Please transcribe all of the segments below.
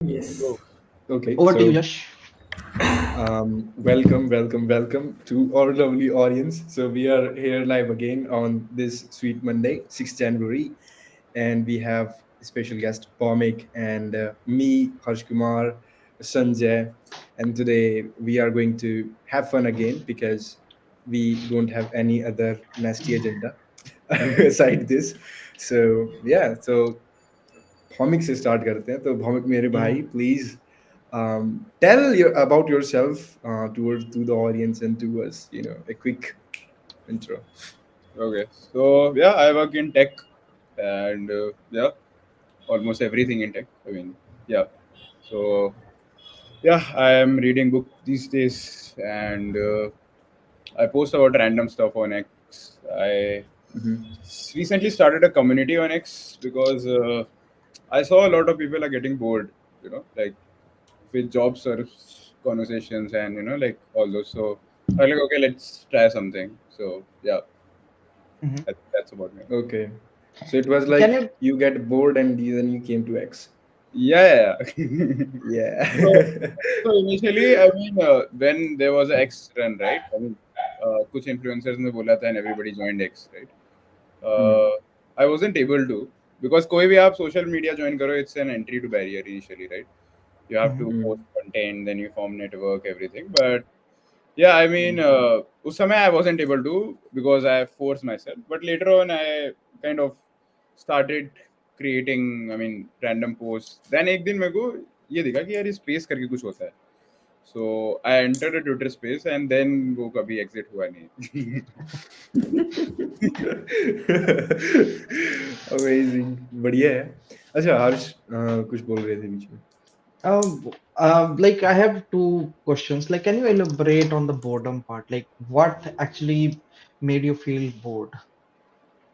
Yes. Oh, okay. Over to you, So, Yash. welcome to our lovely audience. So, we are here live again on this sweet Monday, 6th January, and we have special guest Pomik and me, Harsh Kumar, Sanjay, and today we are going to have fun again because we don't have any other nasty agenda aside this. So, yeah, so Bhowmik से start करते हैं तो भौमिक मेरे Yeah. भाई please tell about yourself to the audience and to us, a quick intro. okay. So yeah, I work in tech, and yeah, almost everything in tech. I mean, yeah. So yeah, I am reading book these days, and I post about random stuff on X. I recently started a community on X because I saw a lot of people are getting bored. Like with job search conversations and like all those. So I was like, okay, let's try something. So yeah, Mhm. that's about me. Okay, so it was Can like you you get bored and then you came to X. Yeah, yeah. so, Yeah. so initially, I mean, when there was a X run, right? I mean, कुछ influencers ने बोला था and everybody joined X, right? Hmm. I wasn't able to because कोई भी आप social media join करो, it's an entry to barrier initially, right? You have Mhm. to post Hmm. content, then you form network, everything. But yeah, I mean, उस समय I wasn't able to because I forced myself. But later on, I kind of started creating, I mean, random posts. Then एक दिन मेरे को ये दिखा कि यार ये space करके कुछ होता है. So I entered a Twitter space and then वो कभी exit हुआ नहीं. अमेजिंग बढ़िया है. अच्छा हर्ष कुछ बोल रहे थे बीच में. like I have two questions. Like, can you elaborate on the boredom part? Like, what actually made you feel bored?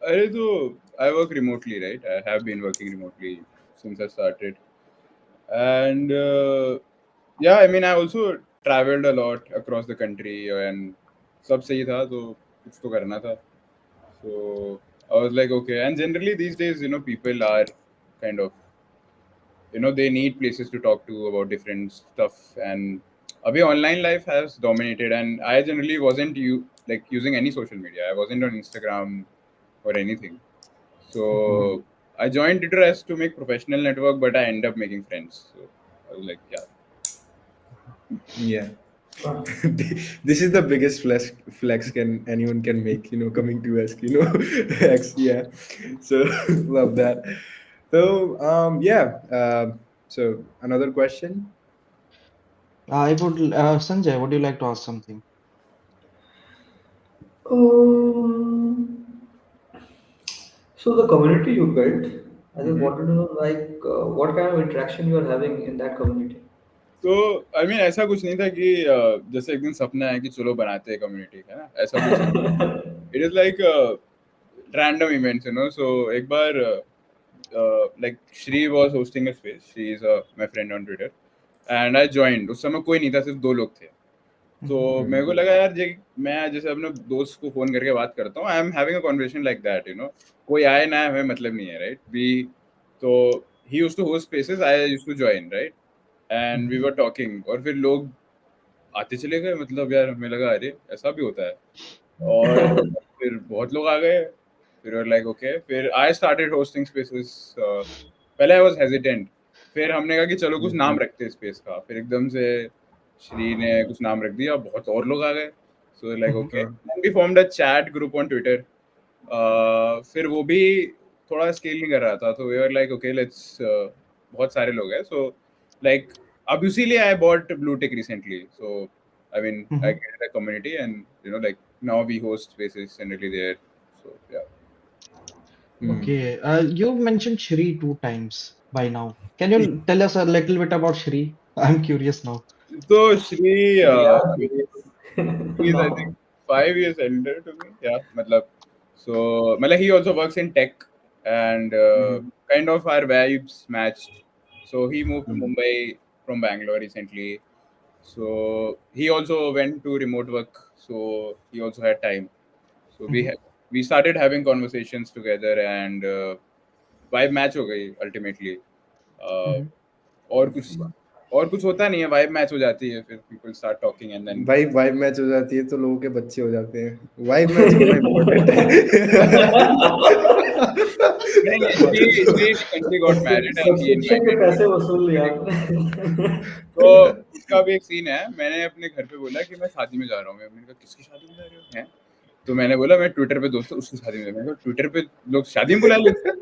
अरे तो I work remotely, right? I have been working remotely since I started. And yeah, I mean, I also traveled a lot across the country and सब सही था तो कुछ तो करना था. So I was like, okay. And generally these days, people are kind of, they need places to talk to about different stuff. And abhi online life has dominated. And I generally wasn't like using any social media. I wasn't on Instagram or anything. Mhm. So I joined Twitter as to make professional network, but I end up making friends. So I was like, yeah. Yeah. Yeah. This is the biggest flex can anyone can make, coming to us, X, yeah. So love that. So yeah. So another question. I would, Sanjay, would you like to ask something? Um, so the community you built, I just Mm-hmm. wanted to know what kind of interaction you are having in that community. तो I mean ऐसा कुछ नहीं था कि जैसे एक दिन सपना है कि चलो बनाते हैं कम्युनिटी है ना ऐसा कुछ नहीं. It is like random events so एक बार like Shri was hosting a space. She is my friend on Twitter, and I joined. उस समय कोई नहीं था, सिर्फ दो लोग थे. तो Mhm. मेरे को लगा यार मैं जैसे अपने दोस्त को फोन करके बात करता हूँ. I am having a conversation like that कोई आए ना आए हमें मतलब नहीं है राइट. वी तो he used to host spaces, I used to join right. And we Mhm. Were talking और फिर लोग आते चले गए. मतलब यार हमें लगा अरे ऐसा भी होता है. और फिर बहुत लोग आ गए. फिर लाइक ओके. फिर आई स्टार्टेड होस्टिंग स्पेसेस. पहले आई वाज हेजिटेंट. फिर हमने कहा कि चलो कुछ नाम रखते हैं स्पेस का. फिर एकदम से श्री ने कुछ नाम रख दिया. बहुत और लोग आ गए. So like Mhm. Okay. We formed a chat group on Twitter. फिर वो भी थोड़ा स्केल नहीं कर रहा था. तो we were like okay let's बहुत सारे लोग हैं. सो लाइक अब इसीलिए I bought blue tick recently. So I mean, I Mhm. created a community, and like now we host spaces generally there. So yeah. Hmm. Okay. You mentioned Shri two times by now. Can you tell us a little bit about Shri? I'm curious now. So Shri, We are I mean, curious he is I think now. 5 years elder to me. Yeah, matlab. So he also works in tech, and Mm-hmm. kind of our vibes matched. So he moved to Mm-hmm. Mumbai from Bangalore recently. So he also went to remote work. So he also had time. So Mhm. we started having conversations together, and vibe match हो गई ultimately. Uh, Mhm. और कुछ होता नहीं है, vibe match हो जाती है, फिर people start talking and then भाई वाइब मैच हो जाती है तो लोगों के बच्चे हो जाते हैं, वाइब मैच होना इम्पोर्टेंट है। नहीं, she recently got married and he subscription के invited me. पैसे वसूल लिया आपने। तो उसका भी एक सीन है, मैंने अपने घर पे बोला कि मैं शादी में जा रहा हूँ, मैंने कहा किसकी शादी में जा रहे हो हैं? तो मैंने बोला मैं ट्विटर पे दोस्त हूँ उसकी शादी में, मैंने कहा ट्विटर पे लोग शादी में बुला लेते हैं।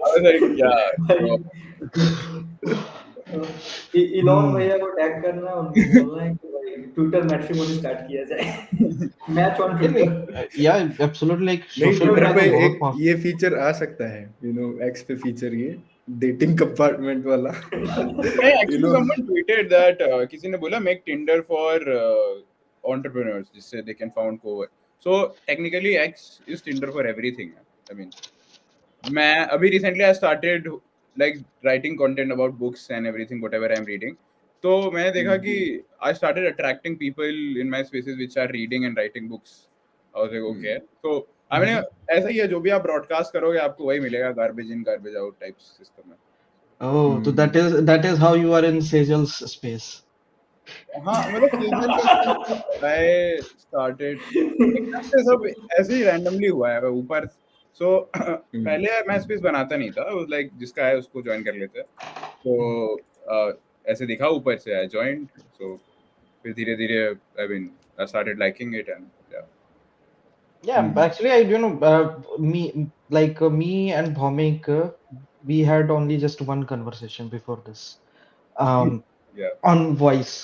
I was like, yeah, bro. Elon भैया को टैग करना, उनको बोलना है कि भाई ट्विटर मैट्रिमोनी स्टार्ट किया जाए। Match on Twitter. या एब्सोल्युटली लाइक नहीं, सोशल ट्विटर मीडिया पे तो बहुत एक ये फीचर आ सकता है, एक्स पे फीचर, ये डेटिंग कंपार्टमेंट वाला। नहीं, actually someone tweeted that किसी ने बोला make Tinder for entrepreneurs जिससे they can found co-work. So technically X is Tinder for everything. I mean, मैं अभी recently I started like writing content about books and everything whatever I'm reading. तो मैंने देखा कि I started attracting people in my spaces which are reading and writing books. I was like okay. So I mean ऐसा ही है, जो भी आप broadcast करोगे आपको वही मिलेगा, garbage in garbage out type system है. Oh, so that is how you are in Sejal's space. हाँ मतलब सीजन का I started एकदम से सब ऐसे ही रैंडमली हुआ है ऊपर। सो पहले मैं स्पेस बनाता नहीं था, लाइक जिसका है उसको ज्वाइन कर लेते, तो ऐसे दिखा ऊपर से आई ज्वाइंड, सो फिर धीरे धीरे I mean I started liking it and Yeah, actually, me and Bhaumik, we had only just one conversation before this, um, yeah. on voice,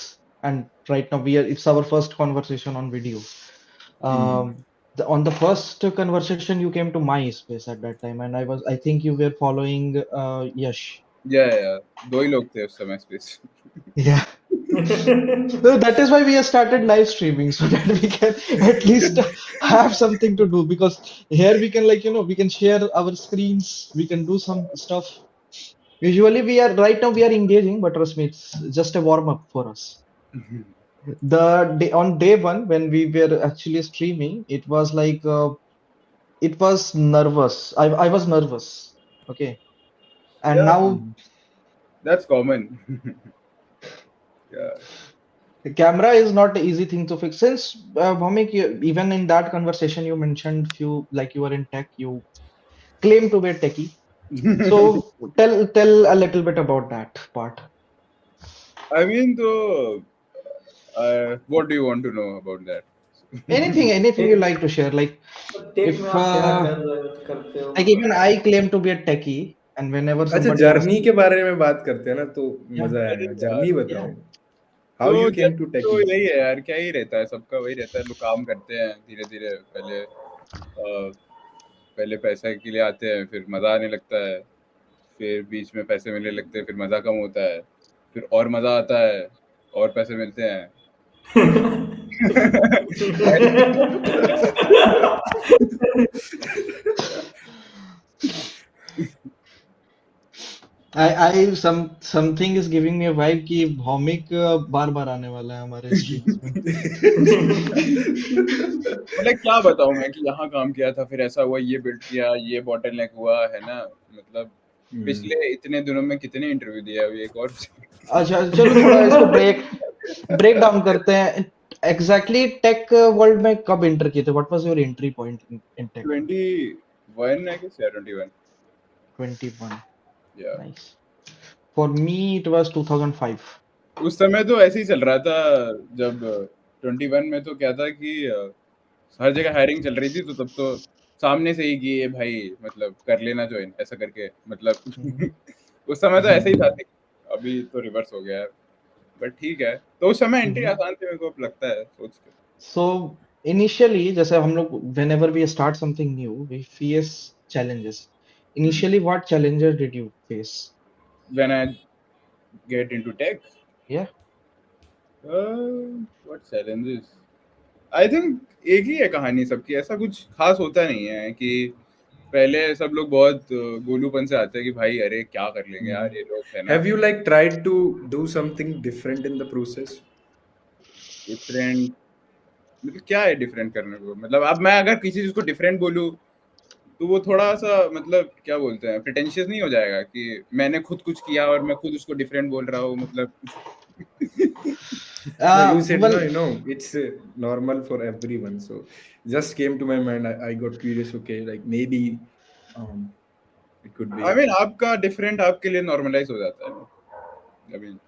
and right now it's our first conversation on video. On the first conversation, you came to my space at that time, and I think you were following Yash. Yeah, दो ही लोग थे उस समय space. Yeah. So that is why we have started live streaming so that we can at least have something to do, because here we can we can share our screens, we can do some stuff. Usually we are right now we are engaging, but trust me, it's just a warm up for us. On day one when we were actually streaming, it was like it was nervous. I was nervous. Okay. And Yeah, now that's common. Yeah. the camera is not an easy thing to fix. Since Bhaumik, even in that conversation, you mentioned few like you are in tech, you claim to be a techie. So tell a little bit about that part. I mean, so what do you want to know about that? Anything you like to share. Like tech में if आप क्या करते हो, like even I claim to be a techie, and whenever अच्छा, somebody asks, journey के बारे में बात करते हैं ना, तो yeah, मजा अरे आएगा। यार, जर्नी बताओ, yeah, हाउ तो यू केम टू तो टेकी। यही है यार, क्या ही रहता है, सबका वही रहता है, लोग काम करते हैं धीरे धीरे, पहले पैसा के लिए आते हैं, फिर मजा आने लगता है, फिर बीच में पैसे मिलने लगते हैं, फिर मजा कम होता है, फिर और मजा आता है और पैसे मिलते हैं। I something is giving me a vibe कि भौमिक बार बार आने वाला है हमारे स्ट्रीम्स में। मतलब क्या बताऊं मैं कि यहाँ काम किया था, फिर ऐसा हुआ, ये बिल्ड किया, ये बॉटलनेक हुआ है ना, मतलब पिछले इतने दिनों में कितने इंटरव्यू दिए, अभी एक और। अच्छा चलो थोड़ा इसको ब्रेक डाउन करते हैं। एग्जैक्टली टेक वर्ल्ड में कब एंटर किए थे? What was your entry point in tech? 21 I guess, yeah, 21. 21। Yeah. Nice. For me it was 2005। उस समय तो ऐसे ही चल रहा था, जब 21 में तो क्या था कि हर जगह हायरिंग चल रही थी, तो तब तो सामने से ही कि ये भाई मतलब कर लेना ज्वाइन ऐसा करके, मतलब उस समय तो ऐसे ही था। अभी तो रिवर्स हो गया है, बट ठीक है, तो उस समय एंट्री आसान थी मेरे को लगता है सोच के। सो इनिशियली जैसे हम लोग whenever we start something new we face challenges. Initially what challenges did you face? When I get into tech, Yeah. what challenges? I think एक ही है कहानी सबकी, ऐसा कुछ खास होता नहीं है कि पहले सब लोग बहुत गोलूपन से आते हैं कि भाई अरे क्या कर लेंगे यार ये लोग, है ना। Have you like tried to do something different in the process? Different मतलब क्या है डिफरेंट करने को? मतलब अब मैं अगर किसी चीज को डिफरेंट बोलूं तो वो थोड़ा सा मतलब क्या बोलते हैं प्रिटेंशियस नहीं हो जाएगा कि मैंने खुद कुछ किया और मैं खुद उसको डिफरेंट बोल रहा हूँ मतलब No, you said no, Well, it's normal for everyone. So just came to my mind. I got curious. Okay, like maybe um, it could be. I mean आपका डिफरेंट आपके लिए नॉर्मलाइज हो जाता है I mean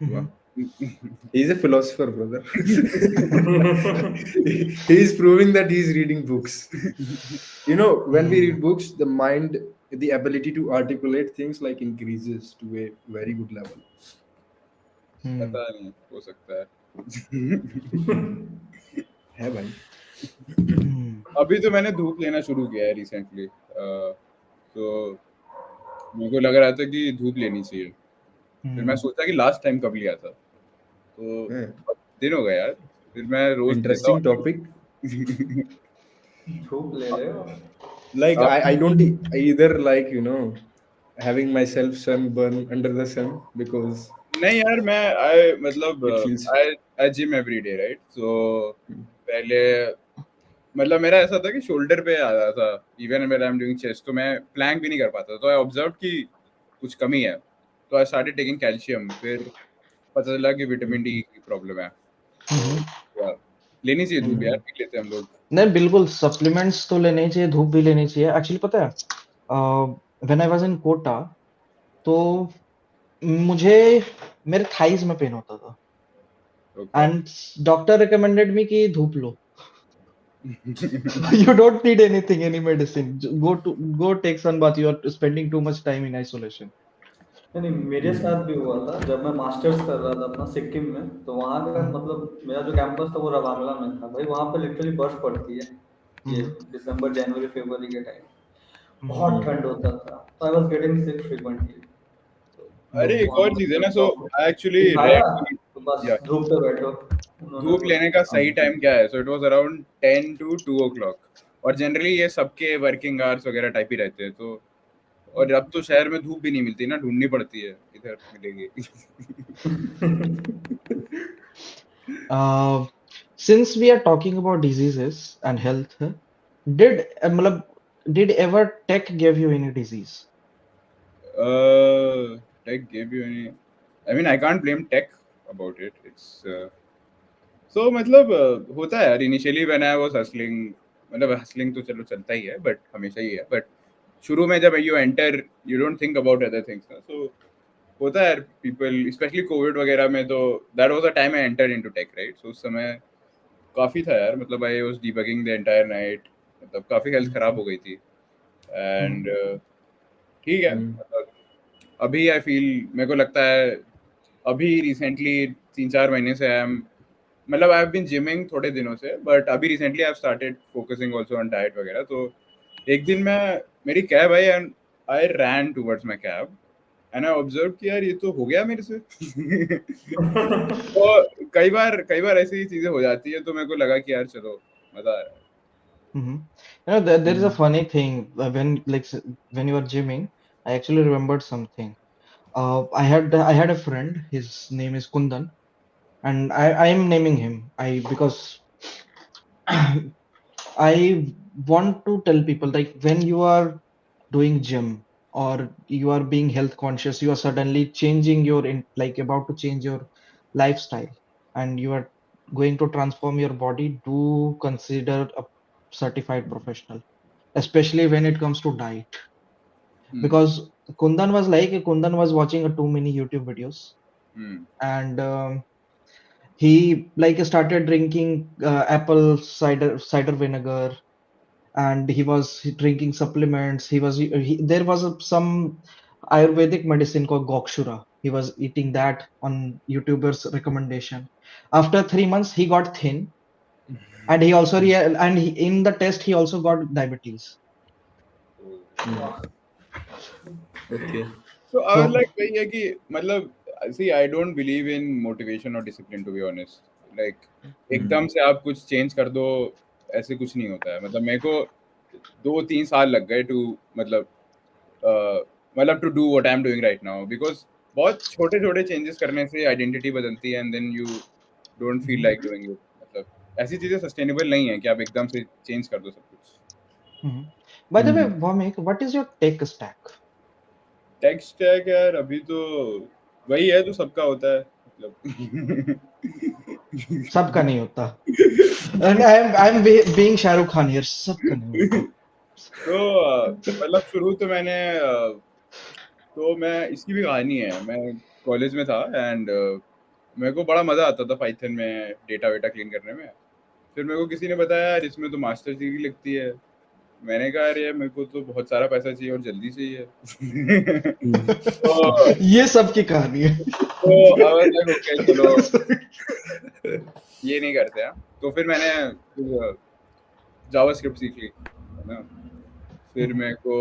mhm. He's a philosopher, brother. He's proving that he's reading books. When we read books, the mind, the ability to articulate things like increases to a very good level. Hmm. पता नहीं हो सकता है है भाई. Hmm. अभी तो मैंने धूप लेना शुरू किया है रिसेंटली तो मेरे को लग रहा था कि धूप लेनी चाहिए फिर मैं Hmm. सोचा कि लास्ट टाइम कब लिया था तो Yeah. बहुत दिन हो गए यार फिर मैं रोज लेता Interesting topic. हूँ धूप ले ले Like आप I don't either like having myself sunburn under the sun because नहीं यार मैं आई मतलब it feels. I I gym every day right so पहले मतलब मेरा ऐसा था कि शोल्डर पे आ रहा था even when I am doing chest तो मैं प्लैंक भी नहीं कर पाता तो आई ऑब्जर्व कि कुछ कमी है तो आई स्टार्टेड टेकिंग कैल्शियम फिर पता चला कि विटामिन डी की प्रॉब्लम है तो Mhm. या, लेनी चाहिए धूप यार Mhm. पी लेते हैं हम लोग नहीं बिल्कुल सप्लीमेंट्स तो लेने ही चाहिए धूप भी लेनी चाहिए एक्चुअली पता है when I was in Kota तो मुझे मेरे थाइज में पेन होता था okay and doctor recommended me कि धूप लो you don't need anything any medicine go take sun bath you are spending too much time in isolation नहीं मेरे साथ भी हुआ था जब मैं मास्टर्स कर रहा था अपना सिक्किम में तो वहाँ का हम्म, मतलब मेरा जो कैंपस था वो रवांगला में था भाई वहाँ पे लिटरली बर्फ पड़ती है ये हम्म, दिसंबर जनवरी फरवरी के टाइम हम्म, बहुत ठंड होता था तो I was getting sick frequently तो अरे हम्म, एक वहाँ और पे चीज है जब ना सो डॉक्टर आई एक्चुअली दिखाया रेड तो बस या धूप पे बैठो उन्होंने धूप बोला लेने का सही टाइम क्या है so it was around 10 to 2 o'clock और जनरली ये सबके वर्किंग आवर्स वगैरह टाइप ही रहते हैं तो और अब तो शहर में धूप भी नहीं मिलती ना ढूंढनी पड़ती है किधर मिलेगी Uh, since we are talking about diseases and health मतलब did ever tech give you any disease tech gave you any I mean I can't blame tech about it it's so मतलब होता है यार initially when I was hustling मतलब hustling तो चलो चलता ही है बट हमेशा ही है बट शुरू में जब you enter you don't think about other things ना सो होता है यार पीपल स्पेशली कोविड वगैरह में तो that was a time I enter into tech right so उस समय काफी था यार मतलब I was debugging the entire night मतलब काफी हेल्थ खराब हो गई थी हम्म, एंड ठीक है Mm. मतलब अभी आई फील मेरे को लगता है अभी रिसेंटली 3-4 महीने से आई एम मतलब आई हैव बीन जिमिंग थोड़े दिनों से बट अभी recently I have started focusing also on diet वगैरह तो एक दिन मैं मेरी कैब आई and I ran towards my cab and I observe कि यार ये तो हो गया मेरे से तो कई बार ऐसी चीजें हो जाती है तो मेरे को लगा कि यार चलो मजा आ रहा है mhm. There is a Mm. funny thing when you are gymming I actually remembered something I had a friend his name is Kundan and I am naming him I because I want to tell people like when you are doing gym or you are being health conscious, you are suddenly changing like about to change your lifestyle and you are going to transform your body, do consider a certified professional, especially when it comes to diet. Hmm Because Kundan was watching too many YouTube videos hmm and he like started drinking apple cider vinegar and he was drinking supplements. There was some Ayurvedic medicine called Gokshura. He was eating that on YouTuber's recommendation. After 3 months, he got thin, and in the test he also got diabetes. Mm. Okay. So I was So, like वही है कि मतलब see I don't believe in motivation or discipline to be honest like Mm. एकदम से आप कुछ change कर दो ऐसे कुछ नहीं होता है मतलब मेरे को 2-3 साल लग गए टू मतलब मतलब to do what I am doing right now because बहुत छोटे छोटे चेंजेस करने से आइडेंटिटी बदलती है and then you don't feel mhm, like doing it मतलब ऐसी चीजें सस्टेनेबल नहीं है कि आप एकदम से चेंज कर दो सब कुछ mhm. By the way, Vamik, what is your tech stack? Tech stack यार अभी तो वही है जो सबका होता है मतलब सबका नहीं होता. And I'm being Shahrukh Khan here. सबका नहीं होता. तो मतलब शुरू तो मैंने तो मैं इसकी भी कहानी है. मैं कॉलेज में था एंड मेरे को बड़ा मजा आता था पाइथन में डेटा वेटा क्लीन करने में. फिर मेरे को किसी ने बताया यार इसमें तो मास्टर्स डिग्री लगती है. मैंने कहा अरे मेरे को तो बहुत सारा पैसा चाहिए और जल्दी चाहिए. तो ये सबकी कहानी है. तो अब ओके चलो ये नहीं करते हैं. तो फिर मैंने जावास्क्रिप्ट सीख ली है ना. फिर मेरे को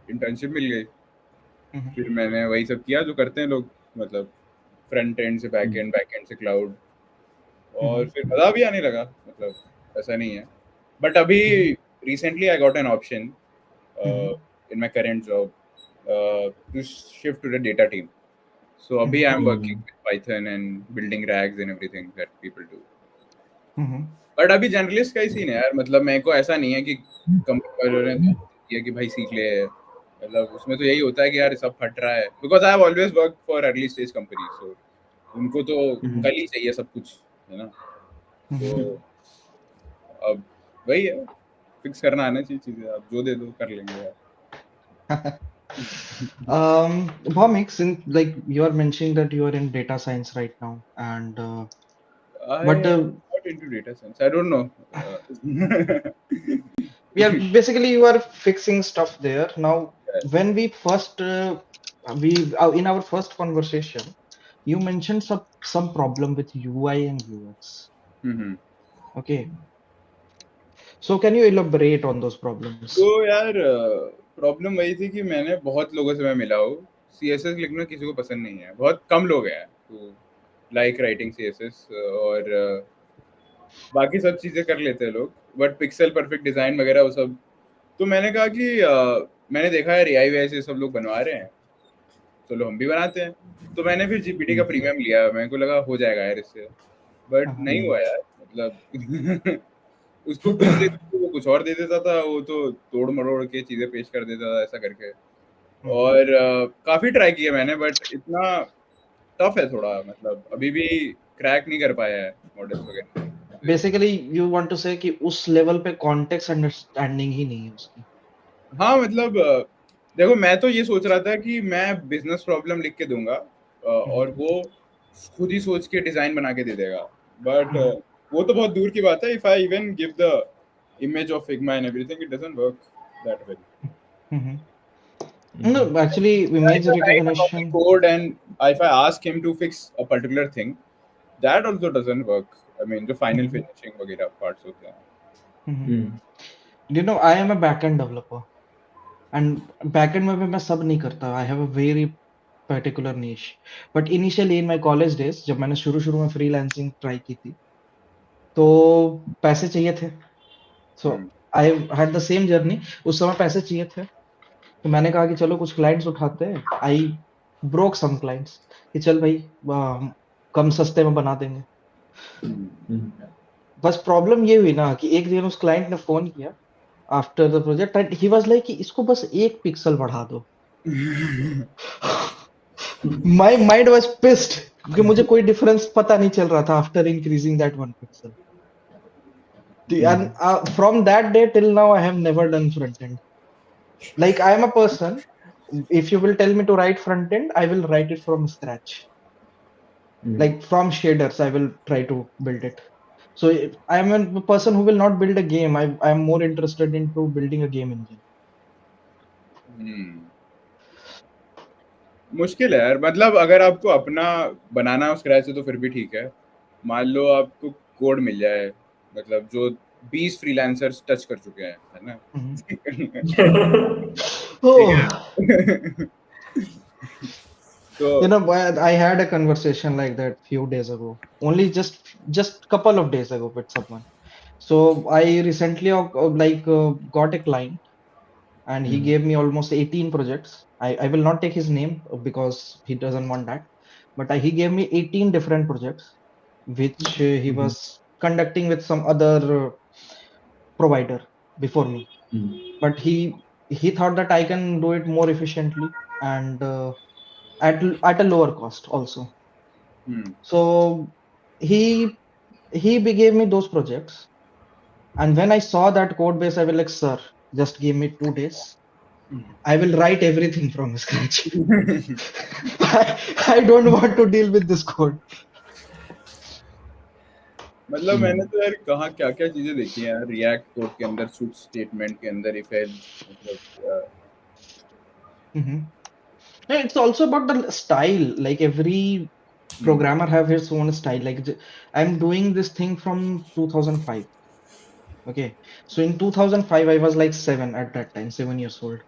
इंटर्नशिप मिल गई. फिर मैंने वही सब किया जो करते हैं लोग मतलब फ्रंट एंड से बैक एंड से क्लाउड. और फिर मजा भी आने लगा मतलब ऐसा नहीं है. बट अभी recently I got an option in my current job to shift to the data team. So abhi I am working with Python and building rags and everything that people do. But अभी journalist का ही scene है यार. मतलब मेरे को ऐसा नहीं है कि कंपनी वालों ने ये कि भाई सीख ले. मतलब उसमें तो यही होता है कि यार सब फट रहा है. Because I have always work for early stage company. So उनको तो कल ही चाहिए सब कुछ है ना. तो अब वही है फिक्स करना आना चाहिए चीजें. आप जो दे दो कर लेंगे यार. Bhomik, since like you are mentioning that you are in data science right now, and but I am not into data science. I don't know. yeah, basically you are fixing stuff there. Now, when we first in our first conversation, you mentioned some problem with UI and UX. Okay. So can you elaborate on those problems? तो यार problem वही थी कि मैंने बहुत लोगों से मैं मिला हूँ. CSS लिखना किसी को पसंद नहीं है. बहुत कम लोग हैं तो लाइक राइटिंग CSS और बाकी सब चीजें कर लेते हैं लोग. बट पिक्सल परफेक्ट डिजाइन वगैरह वो सब. तो मैंने कहा कि मैंने देखा है AI वाई से सब लोग बनवा रहे हैं. चलो हम भी बनाते हैं. तो मैंने फिर GPT का प्रीमियम लिया. मेरे को लगा हो जाएगा यार इससे. बट नहीं हुआ यार. मतलब उसको कुछ दे देते वो कुछ और दे देता था. वो तो तोड़ मरोड़ के चीजें पेश कर देता था ऐसा करके. और काफी ट्राई किया मैंने बट इतना टफ है थोड़ा. मतलब अभी भी क्रैक नहीं कर पाया है मॉडल्स वगैरह. बेसिकली यू वांट टू से कि उस लेवल पे कॉन्टेक्स्ट अंडरस्टैंडिंग ही नहीं है उसकी. हाँ मतलब देखो मैं तो ये सोच रहा था कि मैं बिजनेस प्रॉब्लम लिख के दूंगा और वो खुद ही सोच के डिजाइन बना के दे देगा. बट वो तो बहुत दूर की बात है. If I even give the image of Figma and everything, it doesn't work that well. No, actually, image If I write a copy recognition. code and if I ask him to fix a particular thing, that also doesn't work. I mean, the final finishing वगैरह parts होते हैं. You know, I am a backend developer, and backend में भी मैं सब नहीं करता. I have a very particular niche. But initially in my college days, जब मैंने शुरू में freelancing try की थी, तो पैसे चाहिए थे. So I had the same journey. उस समय पैसे चाहिए थे. तो मैंने कहा कि चलो कुछ क्लाइंट्स उठाते हैं. I broke some clients कि चल भाई कम सस्ते में बना देंगे. बस प्रॉब्लम ये हुई ना कि एक दिन उस क्लाइंट ने फोन किया after the project and he was like कि इसको बस एक पिक्सल बढ़ा दो. माय माइंड वाज पिस्ड क्योंकि मुझे कोई डिफरेंस पता नहीं चल रहा था after increasing that one pixel. And from that day till now I have never done front end. Like I am a person, if you will tell me to write front end, I will write it from scratch. Like from shaders I will try to build it. So I am a person who will not build a game. I am more interested into building a game engine. मुश्किल है यार. मतलब अगर आपको अपना बनाना है scratch से तो फिर भी ठीक है. मान लो आपको कोड मिल जाए मतलब जो 20 फ्रीलांसर्स टच कर चुके हैं है ना. So, you know, I had a conversation like that few days ago. Only just couple of days ago with someone. So I recently got a client and he gave me almost 18 projects. I will not take his name because he doesn't want that. But he gave me 18 different projects which he was conducting with some other provider before me. but he thought that I can do it more efficiently and at a lower cost also. Hmm. So he gave me those projects, and when I saw that code base, I was like, sir, just give me 2 days. I will write everything from scratch. I don't want to deal with this code. मतलब मैंने तो यार कहाँ क्या क्या चीजें देखी हैं यार, रिएक्ट कोड के अंदर स्विच स्टेटमेंट के अंदर इफ एल्स, मतलब Mhm. Yeah, it's also about the style. Like every programmer have his own style. Like I'm doing this thing from 2005. Okay, so in 2005 I was like 7 at that time, 7 years old.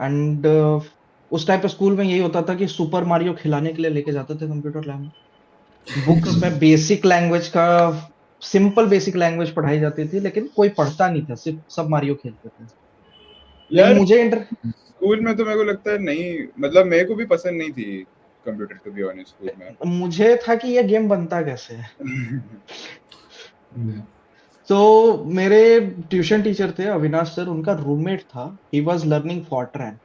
And उस type पे school में यही होता था कि super Mario खिलाने के लिए लेके जाते थे कंप्यूटर लैब में। बुक्स में बेसिक लैंग्वेज का सिंपल बेसिक लैंग्वेज पढ़ाई जाती थी, लेकिन कोई पढ़ता नहीं था, सिर्फ सब मारियो खेलते थे। लेकिन यार मुझे स्कूल में तो मेरे को लगता है नहीं, मतलब मेरे को भी पसंद नहीं थी computer, to be honest, school में। मुझे था कि ये गेम बनता कैसे है। तो मेरे ट्यूशन टीचर थे अविनाश सर, उनका रूममेट था, ही वाज लर्निंग फॉर्ट्रैन।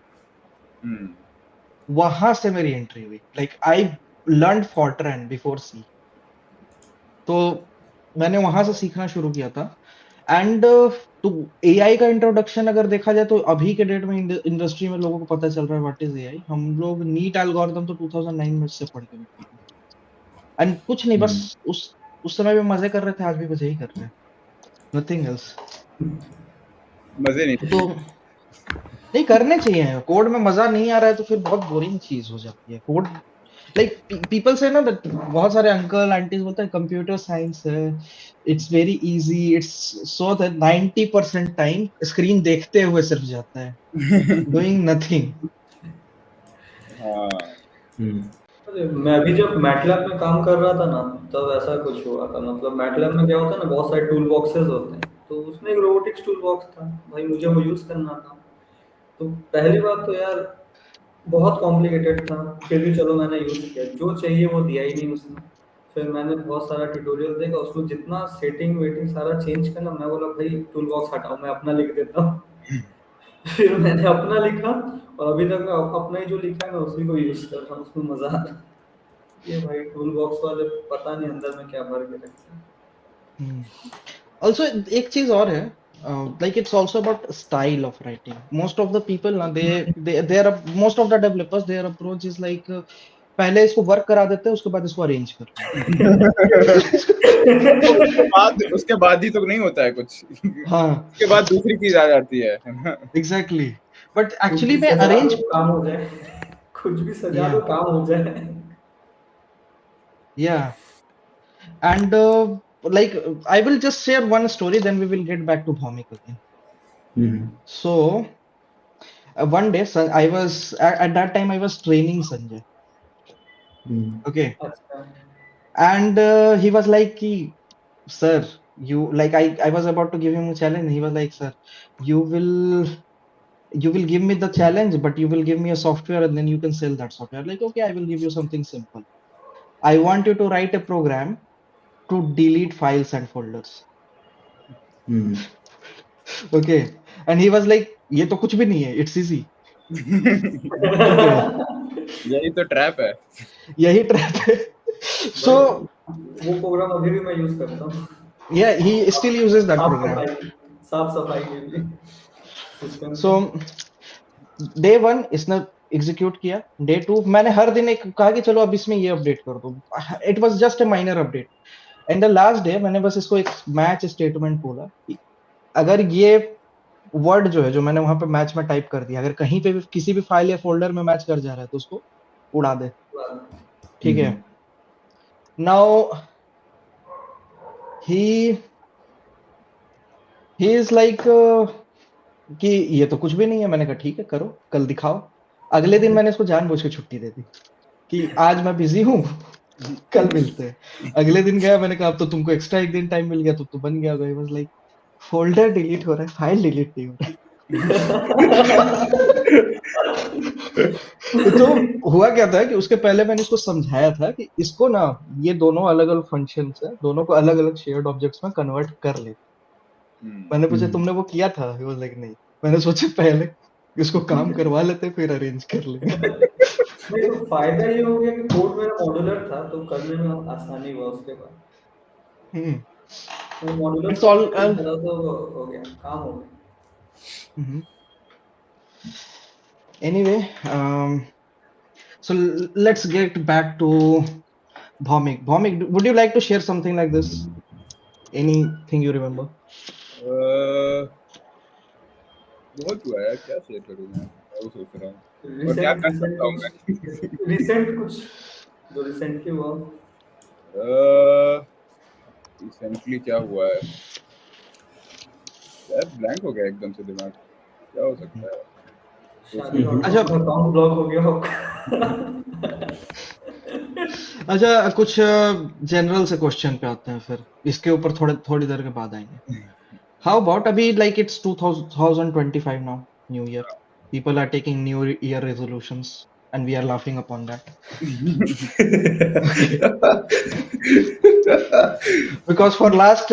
वहां से मेरी एंट्री हुई, लाइक आई लर्न फॉर्ट्रैन बिफोर सी। तो मैंने वहां से सीखना शुरू किया था। एंड तो एआई का इंट्रोडक्शन अगर देखा जाए तो अभी के डेट में इंडस्ट्री में लोगों को पता चल रहा है व्हाट इज एआई। हम लोग नीट एल्गोरिथम तो 2009 में से पढ़ के बैठे थे। एंड कुछ नहीं, बस उस समय भी मजे कर रहे थे, आज भी मजे ही कर रहे हैं, नथिंग एल्स। मजे नहीं तो नहीं करने चाहिए। कोड में मजा नहीं आ रहा है तो फिर बहुत बोरिंग चीज हो जाती है कोड। लाइक पीपल से ना, बहुत सारे अंकल आंटीज बोलते हैं कंप्यूटर साइंस है, it's very easy, it's so that 90% time screen देखते हुए सिर्फ जाता है, डूइंग नथिंग। हाँ अरे मैं भी जब मैटलैब में काम कर रहा था ना, तब ऐसा कुछ हुआ था। मतलब मैटलैब में क्या होता है ना, बहुत सारे टूल बॉक्सेस होते हैं, तो उसमें एक रोबोटिक्स टूल बॉक्स था भाई, मुझे वो यूज करना था। तो पहली बात तो यार बहुत कॉम्प्लिकेटेड था, फिर भी चलो मैंने यूज किया, जो चाहिए वो दिया ही नहीं उसने। फिर मैंने बहुत सारा ट्यूटोरियल देखा, उसको जितना सेटिंग वेटिंग सारा चेंज करना, मैं बोला भाई टूल बॉक्स हटाओ, मैं अपना लिख देता हूँ। फिर मैंने अपना लिखा, और अभी तक मैं अपना ही जो लिखा है मैं उसी को यूज कर रहा हूँ, उसमें मजा आ रहा है। ये भाई टूल बॉक्स वाले पता नहीं अंदर में क्या भर के रखते हैं। ऑल्सो एक चीज और है, like it's also about style of writing. Most of the people ना, they are most of the developers, their approach is like पहले इसको वर्क करा देते हैं, उसके बाद इसको अरेंज कर उसके बाद ही तो नहीं होता है कुछ। हाँ उसके बाद दूसरी चीज आ जाती है ना। एग्जैक्टली। बट कुछ एक्चुअली भी में सजा अरेंज, दो काम हो जाए। कुछ भी सजा या दो काम हो जाए। या and like I will just share one story, then we will get back to Bhaumik again. So one day I was at that time I was training Sanjay, okay, अच्छा। and he was like ki, sir, you like I was about to give him a challenge. He was like, sir, you will give me the challenge, but you will give me a software and then you can sell that software. Like, okay, I will give you something simple. I want you to write a program to delete files and folders. Okay, and he was like, ये तो कुछ भी नहीं है, it's easy. Okay, यही तो trap है। यही ट्रैप है। So वो प्रोग्राम अभी भी मैं यूज करता हूँ। yeah, he still uses that साफ program. सफाई, साफ सफाई के लिए सिस्टम So डे 1 इसने एग्जीक्यूट किया, डे 2 मैंने हर दिन एक कहा कि चलो अब इसमें ये अपडेट कर दो। It was just a minor update. And the last day मैंने बस इसको एक मैच स्टेटमेंट बोला कि अगर ये वर्ड जो है, जो मैंने वहां पे मैच में टाइप कर दिया, अगर कहीं पे भी किसी भी फाइल या फोल्डर में मैच कर जा रहा है तो उसको उड़ा दे, ठीक है। Now he he is like कि ये तो कुछ भी नहीं है। मैंने कहा ठीक है, करो, कल दिखाओ। अगले दिन मैंने इसको जानबूझ के छुट्टी दे दी कि आज मैं बिजी हूँ, कल मिलते हैं। अगले दिन गया, मैंने कहा अब तो तुमको एक्स्ट्रा एक दिन टाइम मिल गया तो बन गया। He was like folder delete हो रहा है, फाइल डिलीट नहीं हो रहा है। तो हुआ क्या था कि उसके पहले मैंने इसको समझाया था कि इसको ना, ये दोनों अलग अलग फंक्शंस है, दोनों को अलग अलग शेयर्ड ऑब्जेक्ट्स में कन्वर्ट कर ले। मैंने पूछा तुमने वो किया था? ही वाज लाइक नहीं। मैंने सोचा पहले इसको काम करवा लेते फिर अरेंज कर लेंगे। नहीं तो फायदा ये हो गया कि कोड मेरा मॉड्यूलर था तो करने में आसानी हुआ उसके बाद। हम्म तो मॉड्यूलर इट्स ऑल सॉफ्टवेयर था तो हो गया, काम हो गया। anyway, so let's get back to Bhaumik. Bhaumik, would you like to share something like this? Anything you remember? बहुत हुआ यार, क्या शेयर करूँ मैं वो सोच रहा हूँ और क्या रिसेंट कर रिसेंट सकता हूँ कुछ रिसेंट कुछ जो रिसेंटली हुआ। मैं। रिसेंटली क्या हुआ है यार, ब्लैंक हो गया एकदम से दिमाग। क्या हो सकता है, सोचने दो। अच्छा अकाउंट ब्लॉक हो गया आपका। अच्छा, कुछ जनरल से क्वेश्चन पे आते हैं, फिर इसके ऊपर थोड़ी देर के बाद आएंगे। हाउ अबाउट अभी like it's 2025 now, new year, people are taking new year resolutions and we are laughing upon that because for last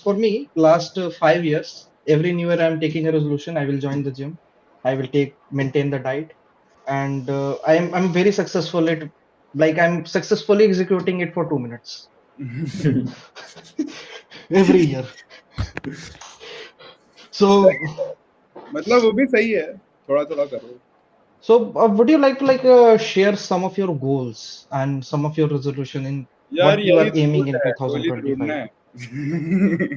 for me last 5 years, every new year I'm taking a resolution. I will join the gym, I will maintain the diet, and I'm very successful at, like, I'm successfully executing it for 2 minutes every year. So मतलब वो भी सही है, थोड़ा थोड़ा करो। would you like to share some of your goals and some of your resolution in यार what you यही are तो aiming गोल in है, गोल ही तो ढूंढना 2025? है।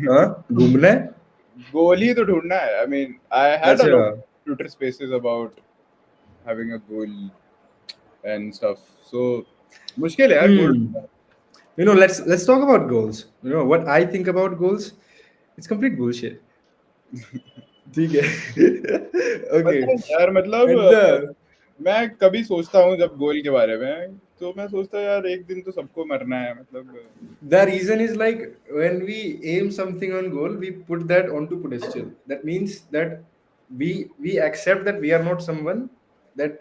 हाँ, घूमना है। गोल ही तो ढूंढना है। I mean, I had a अच्छा, lot of Twitter spaces about having a goal and stuff. So मुश्किल है यार गोल। let's talk about goals. What I think about goals, it's complete bullshit. ठीक है। Okay. पता है यार, मतलब And the मैं कभी सोचता हूँ जब गोल के बारे में, तो मैं सोचता हूँ यार एक दिन तो सबको मरना है, मतलब the reason is like when we aim something on goal, we put that onto pedestal. That means that we accept that we are not someone, that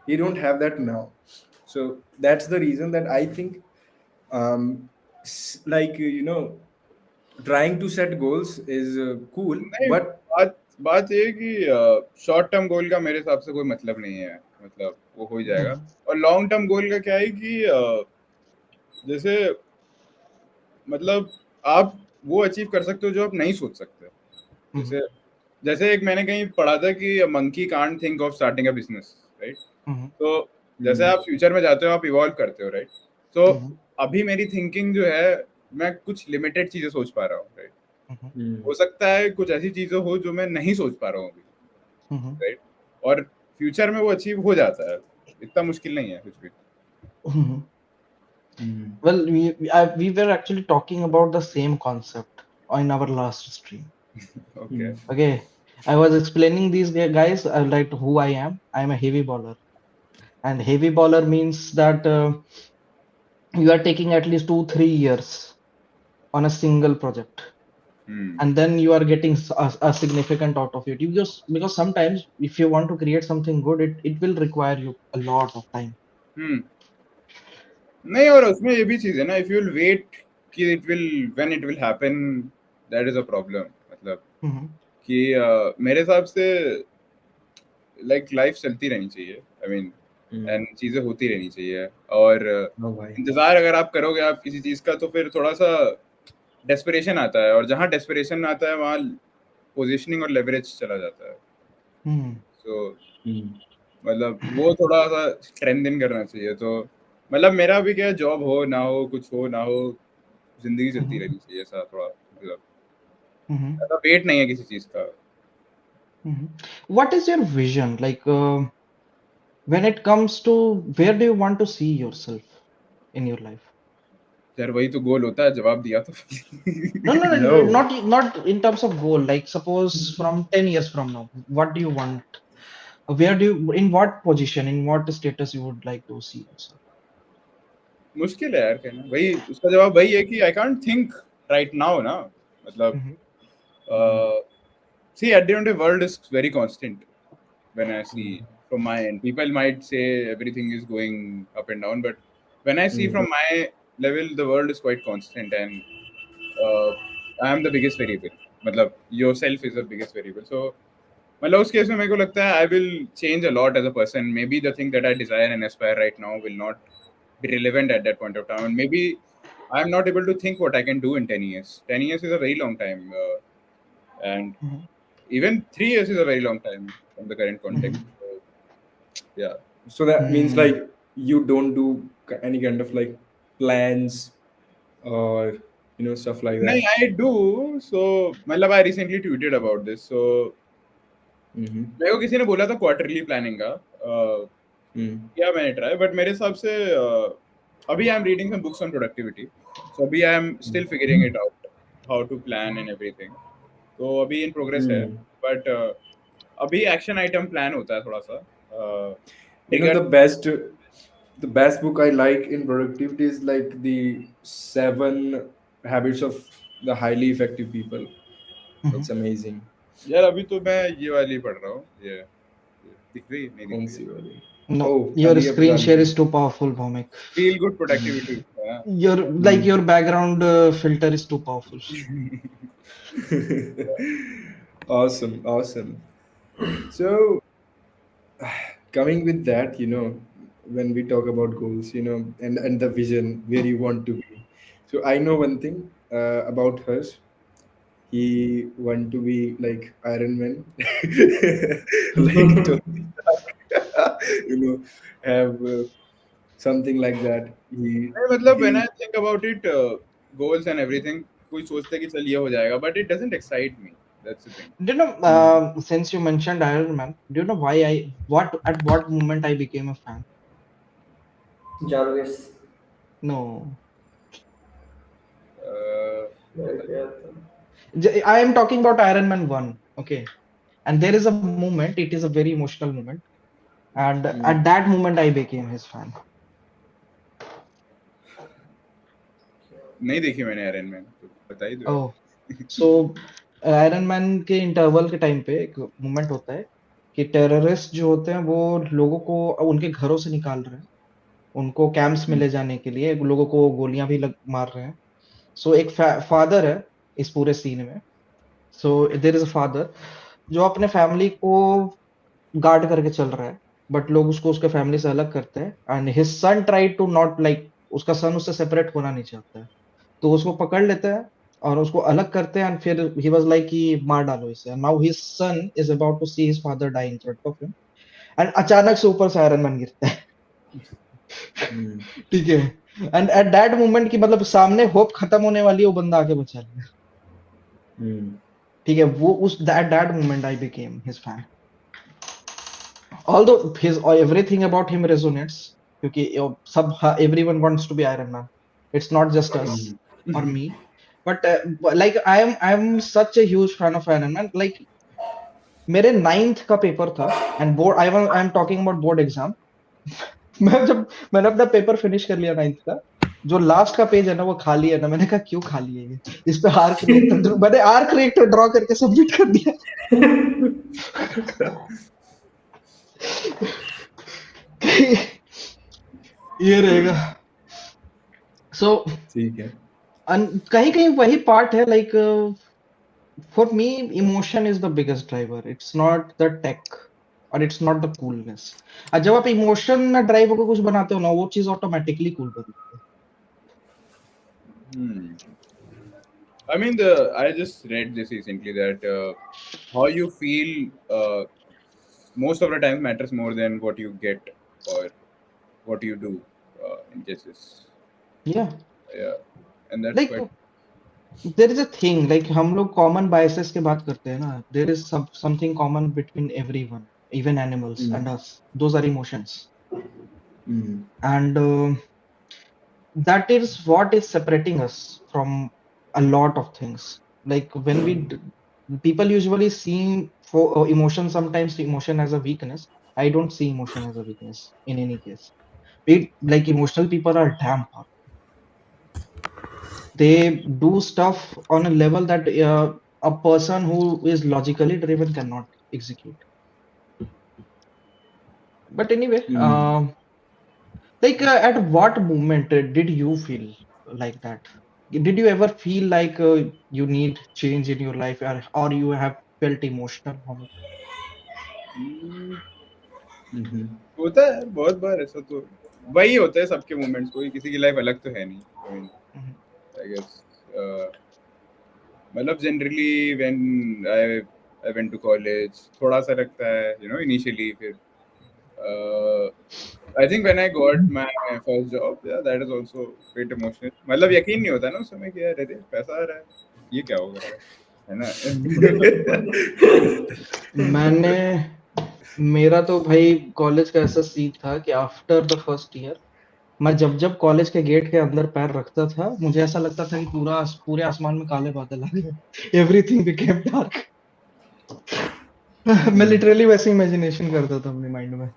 we don't have that now. So that's the reason that I think, like, trying to set goals is cool, नहीं। but बात बात ये है कि short term goal का मेरे हिसाब से कोई मतलब नहीं है, मतलब वो हो ही जाएगा। और लॉन्ग टर्म गोल का क्या है कि जैसे मतलब आप वो अचीव कर सकते हो जो आप नहीं सोच सकते। जैसे जैसे एक मैंने कहीं पढ़ा था कि monkey can't think of starting a business, right. तो जैसे आप फ्यूचर में जाते हो, आप इवॉल्व करते हो, राइट। तो अभी मेरी थिंकिंग जो है, मैं कुछ लिमिटेड चीजें सोच पा रहा हूँ, राइट। हो सकता है कुछ ऐसी चीजें हो जो मैं नहीं सोच पा रहा हूँ अभी, राइट। और फ्यूचर में वो अचीव हो जाता है, इतना मुश्किल नहीं है कुछ भी। Well, we were actually talking about the same concept in our last stream. Okay. Okay, I was explaining these guys like who I am. I am a heavy bowler, and heavy bowler means that you are taking at least 2-3 years on a single project, and then you are getting a significant out of it. You just, because sometimes if you want to create something good, it will require you a lot of time. नहीं, और उसमें ये भी चीज है ना, if you will wait कि it will when it will happen, that is a problem. मतलब कि मेरे हिसाब से लाइक लाइफ चलती रहनी चाहिए, आई मीन, एंड चीजें होती रहनी चाहिए। और इंतजार अगर आप करोगे आप किसी चीज का, तो फिर थोड़ा सा डेस्परेशन आता है, और जहाँ डेस्परेशन आता है वहाँ पोजीशनिंग और लेवरेज चला जाता है। सो मतलब वो थोड़ा सा स्ट्रेंथन करना चाहिए। तो मतलब मेरा भी क्या, जॉब हो ना हो, कुछ हो ना हो, जिंदगी चलती रहनी चाहिए, ऐसा थोड़ा, मतलब ऐसा वेट नहीं है किसी चीज का। What is your vision like when it comes to where do you want to see yourself in your life? यार वही तो गोल होता है, जवाब दिया तो। No, not in terms of goal. Like suppose from 10 years from now, what do you want? Where do you, in what position, in what status you would like to see yourself? मुश्किल है यार कहना, वही उसका जवाब वही है कि I can't think right now ना। मतलब see, at the end the world is very constant when I see from my end. People might say everything is going up and down, but when I see from my level, the world is quite constant, and I am the biggest variable. मतलब yourself is the biggest variable. So मतलब उस case में मेरे को लगता है I will change a lot as a person. Maybe the thing that I desire and aspire right now will not be relevant at that point of time, and maybe I'm not able to think what I can do in 10 years. 10 years is a very long time, and Mhm. even 3 years is a very long time from the current context. Mhm. So, yeah. So that means Hmm. like you don't do any kind of like plans or stuff like No, that. I do. So, मतलब I recently tweeted about this. So, Mm-hmm. मेरे को किसी ने बोला था quarterly planning का Mm. किया मैंने ट्राई बट मेरे हिसाब से अभी I am reading some books on productivity so अभी I am still figuring it out how to plan and everything तो अभी इन प्रोग्रेस है Mm. बट अभी एक्शन आइटम प्लान होता है थोड़ा सा You know trigger the best book I like in productivity is like the 7 habits of the highly effective people. Mhm. It's amazing. यार अभी तो मैं ये वाली पढ़ रहा हूँ ये दिख रही नहीं दिख कौन रही सी वाली? No, Oh, your Ali screen Abdal share की. is too powerful, Bhomik. Feel good productivity है Your like Hmm. your background filter is too powerful. Awesome, awesome. So coming with that, when we talk about goals, and the vision where you want to be. So I know one thing about her. He want to be like Iron Man, like Tony Stark, have something like that. He नहीं मतलब when I he think about it goals and everything कोई सोचता है कि चल ये हो जाएगा but it doesn't excite me that's the thing Do you know, mm, since you mentioned Iron Man, do you know why at what moment I became a fan? Jarvis. No. पता क्या I am talking about Iron Man 1. Okay. And there is a moment, it is a very emotional moment. And at mm, that moment, I became his fan. नहीं देखी मैंने iron man तो बता ही दो यार Oh, so iron man के interval के time पे एक मोमेंट होता है कि टेररिस्ट जो होते हैं वो लोगों को उनके घरों से निकाल रहे हैं उनको कैंप्स में mm, ले जाने के लिए लोगों को गोलियां भी मार रहे हैं सो एक फादर है इस पूरे सीन में so there is a father जो अपने फैमिली को गार्ड करके चल रहा है बट लोग उसको उसके फैमिली से अलग करते हैं and his son try to not like उसका सन उससे सेपरेट होना नहीं चाहता है तो उसको पकड़ लेते हैं और उसको अलग करते हैं एंड फिर ही वाज लाइक कि मार डालो इसे now his son is about to see his father die in front of him and अचानक से ऊपर से आयरन मैन गिरता है mm, ठीक है एंड एट दैट मोमेंट की मतलब सामने होप खत्म होने वाली है वो बंदा आके बचा लिया mm, ठीक है वो उस that moment I became his fan although his everything about him resonates क्योंकि सब everyone wants to be Iron Man it's not just us mm, or me but like I'm such a huge fan of Iron Man like मेरे 9th का paper था and board I am talking about board exam मैं जब मैंने अपना paper finish कर लिया 9th का जो लास्ट का पेज है ना वो खाली है ना मैंने कहा क्यों खाली है ये इस पे आर्क रिएक्टर मैंने आर्क रिएक्टर ड्रॉ करके सबमिट कर दिया ये रहेगा सो ठीक है. कहीं कहीं वही पार्ट है like for me emotion is the biggest driver it's not the tech और इट्स नॉट द कूलनेस और जब आप इमोशन में ड्राइव होकर कुछ बनाते हो ना वो चीज ऑटोमेटिकली कूल बनती है I mean I just read this recently that how you feel most of the time matters more than what you get or what you do in cases या yeah and that's like quite there is a thing like हम लोग common biases की बात करते हैं ना there is something common between everyone even animals Mm, and us those are emotions mm, and that is what is separating us from a lot of things like when people usually see for emotion sometimes emotion as a weakness I don't see emotion as a weakness in any case like emotional people are damn powerful they do stuff on a level that a person who is logically driven cannot execute but anyway mm. like at what moment did you feel like that did you ever feel like you need change in your life, or you have felt emotional moment? Hmm, Mm-hmm. होता है बहुत बार ऐसा तो, वही होता है सबके moments, कोई किसी की लाइफ अलग तो है नहीं. I mean, Mhm. I guess मतलब generally when I went to college थोड़ा सा लगता है, इनिशियली. फिर I think when I got my first job, या that is also bit emotional. मतलब यकीन नहीं होता ना उस समय कि यार अरे पैसा आ रहा है, ये क्या हो रहा है ना. मैंने मेरा तो भाई कॉलेज का ऐसा सीन था कि आफ्टर द फर्स्ट ईयर, मैं जब जब कॉलेज के गेट के अंदर पैर रखता था, मुझे ऐसा लगता था कि पूरे आसमान में काले बादल आ गए, एवरीथिंग बिकेम डार्क. मैं लिटरली वैसे इमेजिनेशन करता था अपने माइंड में.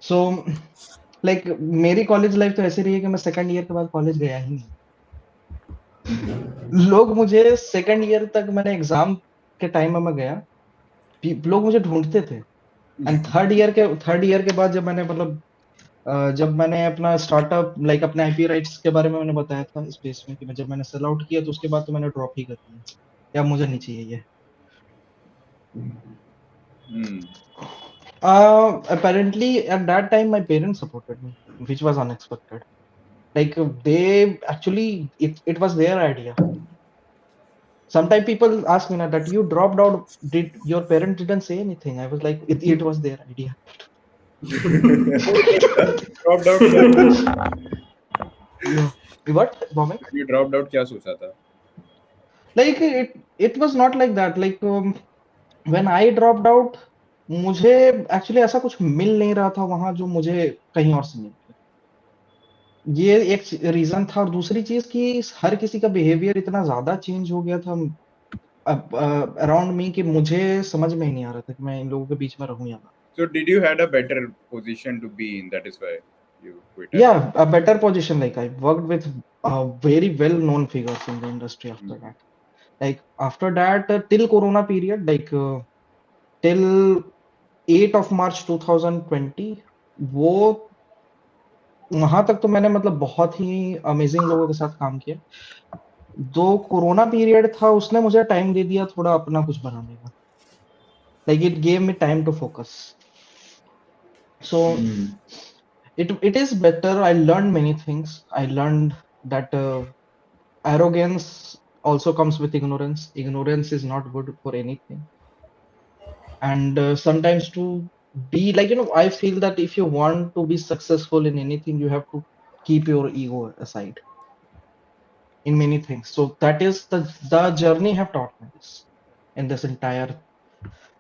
सो लाइक मेरी कॉलेज लाइफ तो ऐसी रही है कि मैं सेकंड ईयर के बाद कॉलेज गया ही नहीं. लोग मुझे सेकंड ईयर तक, मैंने एग्जाम के टाइम में मैं गया, लोग मुझे ढूंढते थे. एंड थर्ड ईयर के बाद जब मैंने मतलब जब मैंने अपना स्टार्टअप लाइक अपने आईपी राइट्स के बारे में मैंने बताया था इस बेस में कि जब मैंने सेल आउट किया तो उसके बाद तो मैंने ड्रॉप ही कर दिया, या मुझे नहीं चाहिए ये. Apparently at that time my parents supported me, which was unexpected. Like they actually, it was their idea. Sometimes people ask me now that you dropped out, did your parents didn't say anything? I was like, it was their idea. Dropped out क्या? Yeah. What, Bhawmik? ये dropped out क्या सोचा था? Like it was not like that. Like when I dropped out, मुझे actually ऐसा कुछ मिल नहीं रहा था वहां जो मुझे कहीं और से मिल रहा. ये एक रीजन था, और दूसरी चीज कि हर किसी का बिहेवियर इतना ज्यादा चेंज हो गया था अराउंड मी कि मुझे समझ में ही नहीं आ रहा था कि मैं इन लोगों के बीच में रहूं या ना. So did you had a better position to be in? That is why you quit. Yeah, a better position. Like I worked with very well known figures in the industry after that. Like after that, till Corona period, like till 8 of March 2020, वो वहां तक तो मैंने मतलब बहुत ही amazing लोगों के साथ काम किया. जो कोरोना पीरियड था उसने मुझे टाइम दे दिया थोड़ा अपना कुछ बनाने का. Like it gave me time to focus. So it is better. I learned many things. I learned that arrogance also comes with ignorance. Ignorance is not good for anything. And sometimes to be like, I feel that if you want to be successful in anything, you have to keep your ego aside in many things. So that is the journey have taught me this in this entire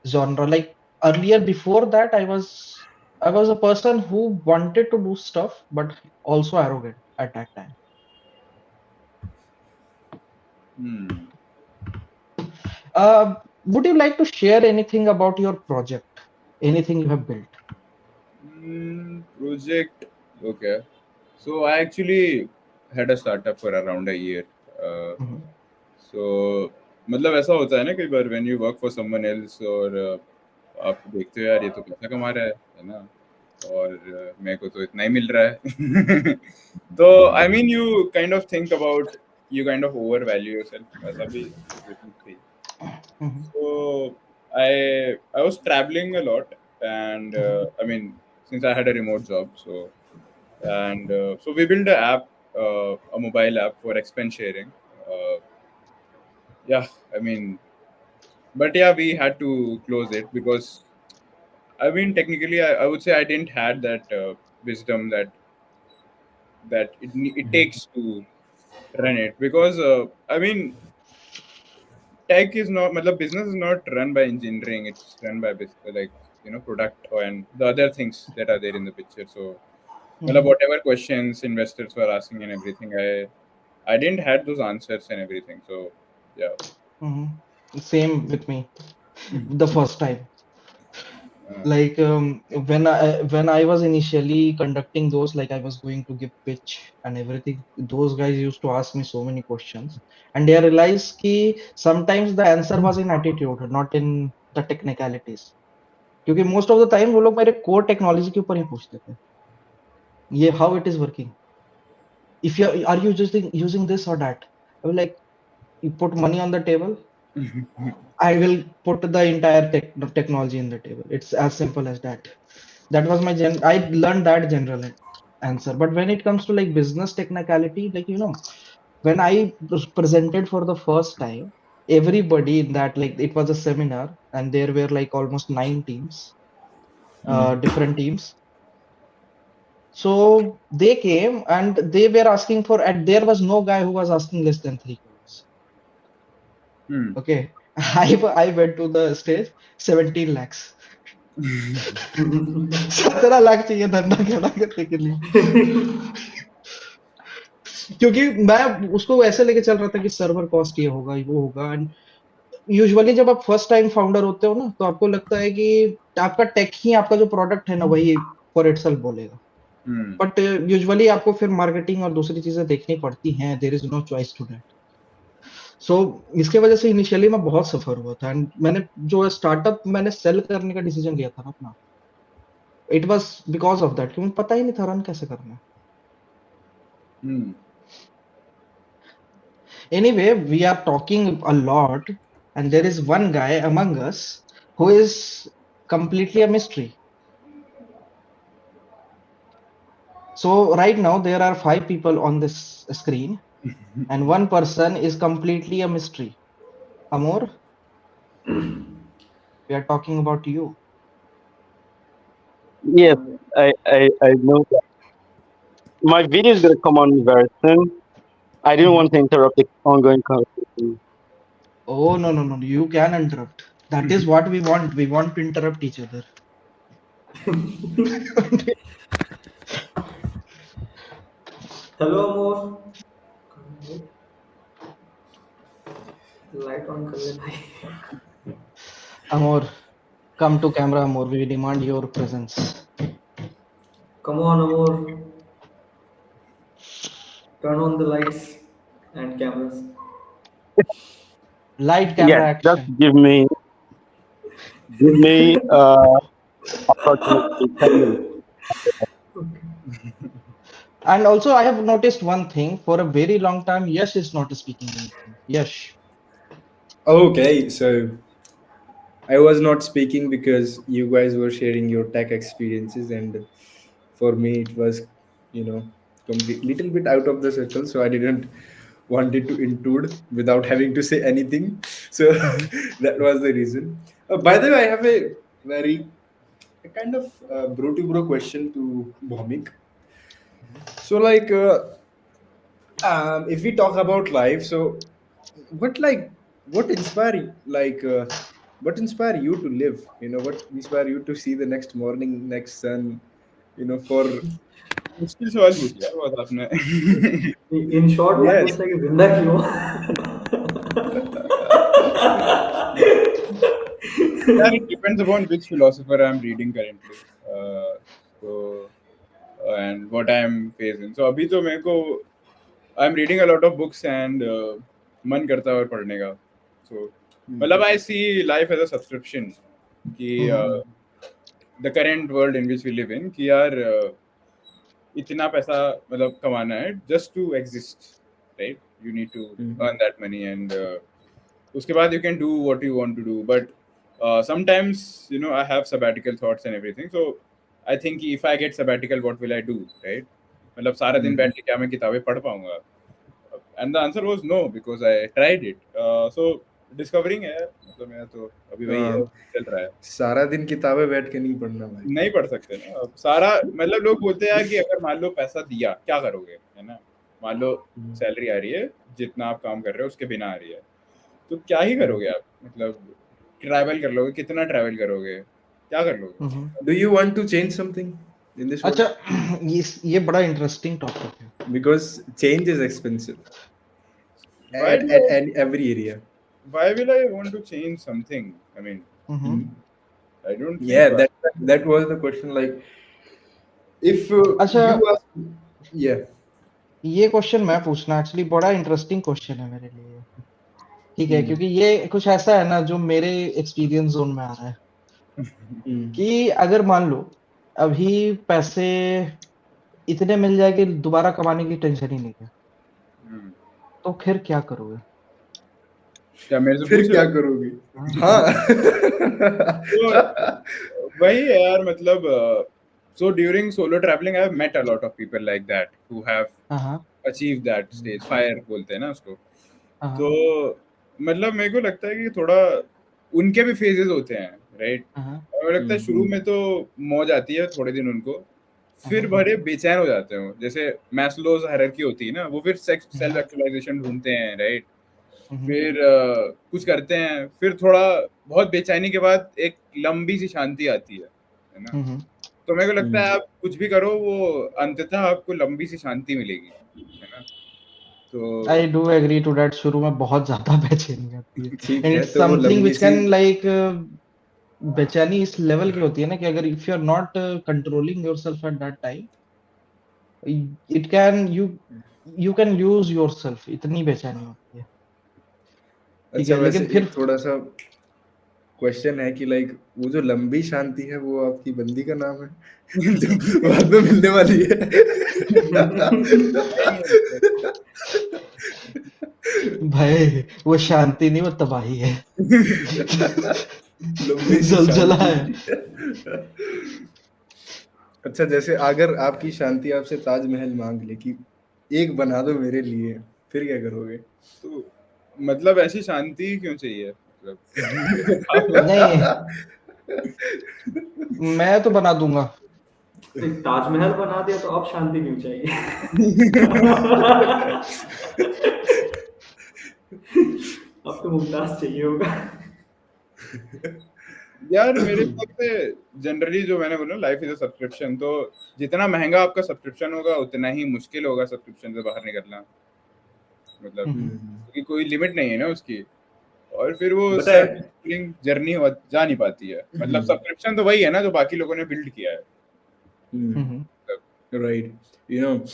genre. Like earlier, before that, I was a person who wanted to do stuff but also arrogant at that time. Hmm. Would you like to share anything about your project, anything you have built? Project. Okay. So I actually had a startup for around a year. Uh, Mhm. so मतलब ऐसा होता है ना कई बार when you work for someone else, और आप देखते हो यार ये तो पैसा कमा रहा है ना, और मेरे को तो इतना ही मिल रहा है. तो I mean you kind of think about, you kind of overvalue yourself. ऐसा भी situation थी. Mhm. So I was traveling a lot, and I mean, since I had a remote job, so we built a app, a mobile app for expense sharing. Uh, yeah, I mean, but yeah, we had to close it because I mean, technically, I would say I didn't had that wisdom that it takes to run it, because I mean, tech is not, matlab, business is not run by engineering, it's run by like, product and the other things that are there in the picture. So matlab, Mhm. whatever questions investors were asking and everything, I didn't had those answers and everything. So yeah. Mhm. Same with me. The first time. uh, Like when I was initially conducting those, like I was going to give pitch and everything, those guys used to ask me so many questions, and they realized कि sometimes the answer was in attitude, not in the technicalities. क्योंकि most of the time वो लोग मेरे core technology के ऊपर ही पूछते थे, ये how it is working. if you are you using this or that, I will like, you put money on the table, I will put the entire technology in the table. It's as simple as that. That was my I learned that general answer. But when it comes to like business technicality, like when I presented for the first time, everybody in that, like, it was a seminar and there were like almost 9 teams, different teams. So they came and they were asking for, and there was no guy who was asking less than 3 crores. Hmm. Okay. I went to the stage, 17 lakhs. 17 lakh चाहिए धंधा खड़ा करने के लिए, क्योंकि मैं उसको ऐसे लेके चल रहा था कि सर्वर कॉस्ट ये होगा वो होगा। एंड यूजुअली जब आप फर्स्ट टाइम फाउंडर होते हो ना, तो आपको लगता है कि आपका टेक ही आपका जो प्रोडक्ट है ना वही फॉर इटसेल्फ बोलेगा। Hmm. बट यूजुअली आपको फिर मार्केटिंग और दूसरी चीजें देखनी पड़ती हैं, there is no choice to that. So इसके वजह से इनिशियली मैं बहुत सफर हुआ था। एंड मैंने जो स्टार्टअप मैंने सेल करने का डिसीजन लिया था ना अपना, it was because of that, क्योंकि पता ही नहीं था रन कैसे करना है। Hmm. Anyway, we are talking a lot, and there is one guy among us who is completely a mystery. So, right now, there are 5 people on this screen, and one person is completely a mystery. Amor, we are talking about you. Yes, I know that. My video is gonna come on very soon. I didn't Mhm. want to interrupt the ongoing conversation. Oh, no, no, no, you can interrupt. That is what we want. We want to interrupt each other. Hello Amor, light on कर ले भाई। Amor, come to camera, Amor. We demand your presence. Come on Amor, turn on the lights and cameras. Light, Yes, camera, just action. give me approximately 10 minutes. And also, I have noticed one thing. For a very long time, Yash is not speaking anything. Yash. Okay, so I was not speaking because you guys were sharing your tech experiences, and for me, it was, you know, complete little bit out of the circle. So I didn't wanted to intrude without having to say anything. So that was the reason. By the way, I have a very a kind of bro to bro question to Bhomik. So, like, if we talk about life, so what like what inspire you, like what inspire you to live? You know, what inspire you to see the next morning, next sun? You know, for मुश्किल सवाल पूछ लिया बहुत आपने. In short वो yes, पूछ रहा है कि जिंदा क्यों हो? Yeah, it depends upon which philosopher I'm reading currently. So and what I'm facing. So अभी तो मेरे को I'm reading a lot of books and मन करता है और पढ़ने का. So मतलब I see life as a subscription कि the current world in which we live in कि यार इतना पैसा मतलब कमाना है just to exist, right? You need to earn that money and उसके बाद you can do what you want to do. But sometimes you know I have sabbatical thoughts and everything. So I think if I get sabbatical, what will I do, right? मतलब सारा दिन बैठ के क्या मैं किताबें पढ़ पाऊंगा? And the answer was no because I tried it. So discovering है मतलब मेरा तो अभी वही है चल रहा है. सारा दिन किताबें बैठ के नहीं पढ़ना भाई. नहीं पढ़ सकते ना अब सारा मतलब लोग बोलते हैं कि अगर मान लो पैसा दिया क्या करोगे, है ना? मान लो सैलरी आ रही है जितना आप काम कर रहे हो उसके बिना आ रही है तो क्या ही करोगे आप? मतलब ट्रैवल कर लोगे, कितना ट्रैवल करोगे, क्या कर लोगे? Do you want to change something in this world? अच्छा, ये बड़ा इंटरेस्टिंग टॉपिक है. Because change is expensive Why do I, at every area. why will I want to change something? I mean, I don't think Yeah, so. that was the question. Like, if अच्छा, you ask, yeah, ये question मैं पूछना actually बड़ा interesting question है मेरे लिए. ठीक है, क्योंकि ये कुछ ऐसा है ना जो मेरे एक्सपीरियंस जोन में आ रहा है कि अगर मान लो अभी पैसे इतने मिल जाए कि दोबारा कमाने की टेंशन ही नहीं है, हम्म। तो फिर क्या करोगे? क्या मेरे से फिर पूछ क्या रहे हो? करोगे? हाँ। तो वही है यार, मतलब so during solo traveling I have met a lot of people like that who have हाँ achieved that stage, fire बोलते हैं ना उसको। तो हाँ मतलब मेरे को लगता है कि थोड़ा उनके भी फेजेस होते हैं, राइट? हाँ और मुझे लगता है शुरू में तो मौज आती है थोड़े दिन उनको, फिर बड़े बेचैन हो जाते हो, जैसे मैस्लोज हायरार्की होती है ना, वो फिर सेल्फ एक्चुअलाइजेशन ढूंढते हैं, राइट? फिर कुछ करते हैं, फिर थोड़ा बहुत बेचैनी के बाद एक लंबी सी शांति आती है ना? तो मेरे को लगता है आप कुछ भी करो, वो अंततः आपको लंबी सी शांति मिलेगी, है ना? तो I do agree to that. शुरू में बहुत ज्यादा बेचैनी आती है, ठीक एंड है, इट्स तो वो समथिंग लंबी व्हिच सी कैन लाइक, बेचैनी इस लेवल की होती है ना कि अगर if you are not controlling yourself at that time, it can you can lose yourself, इतनी बेचैनी होती है। ठीक अच्छा, है, वैसे लेकिन फिर एक थोड़ा सा क्वेश्चन है कि लाइक वो जो लंबी शांति है वो आपकी बंदी का नाम है जो बाद में मिलने वाली है? भाई वो शांति नहीं, वो तबाही है। लंबी सी जलजला शांति। है। अच्छा, जैसे अगर आपकी शांति आपसे ताजमहल मांग ले कि एक बना दो मेरे लिए, फिर क्या करोगे? तो मतलब ऐसी शांति क्यों चाहिए, मतलब नहीं, मैं तो बना दूंगा। एक ताजमहल बना दिया तो अब शांति क्यों चाहिए? अब तो मुमताज चाहिए होगा। यार मेरे हिसाब से जनरली जो मैंने बोला, लाइफ इज अ सब्सक्रिप्शन, तो जितना महंगा आपका सब्सक्रिप्शन होगा उतना ही मुश्किल होगा सब्सक्रिप्शन से बाहर निकलना, मतलब क्योंकि कोई लिमिट नहीं है ना उसकी, और फिर वो बताए। सेल्फ डिस्कवरिंग जर्नी जा नहीं पाती है। मतलब सब्सक्रिप्शन तो वही है ना जो बाकी लोगों ने बिल्ड किया है, मतलब Right. You know,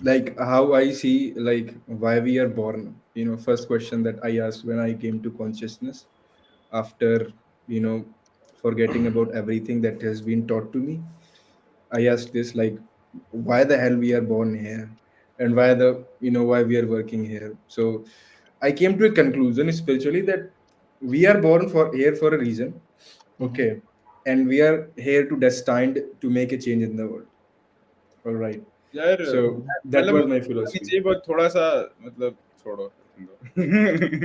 like how I see like why we are born. First question that I asked when I came to consciousness after, you know, forgetting about everything that has been taught to me. I asked this like, why the hell we are born here, and why we are working here. So I came to a conclusion spiritually that we are born for here for a reason, okay, and we are here to destined to make a change in the world. All right. यार So that मतलब was my बोलना नहीं philosophy. चाहिए, बहुत थोड़ा सा, मतलब छोड़ो।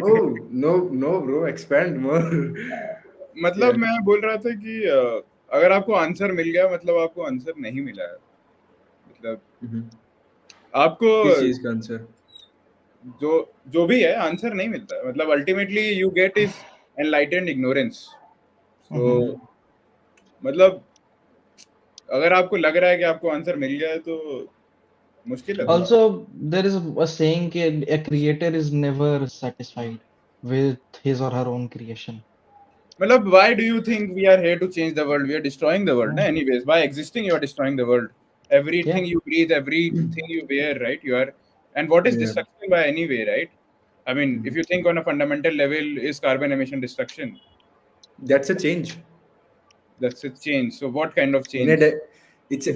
Oh, no, bro, expand more. मतलब Yeah. मैं बोल रहा था कि अगर आपको आंसर मिल गया मतलब आपको आंसर नहीं मिला है, मतलब आपको किस चीज का आंसर? जो जो भी है आंसर नहीं मिलता है, मतलब ultimately you get is enlightened ignorance. तो मतलब अगर आपको लग रहा है कि आपको आंसर मिल गया है तो मुश्किल है थोड़ा। Also, there is a saying that a creator is never satisfied with his or her own creation. मतलब why do you think we are here to change the world? We are destroying the world, na? Anyways, by existing you are destroying the world. Yeah. Everything you breathe, everything you wear, right? You are, and what is Yeah. destruction by any way, right? I mean, if you think on a fundamental level, is carbon emission destruction? That's a change. That's a change. So what kind of In a change? it's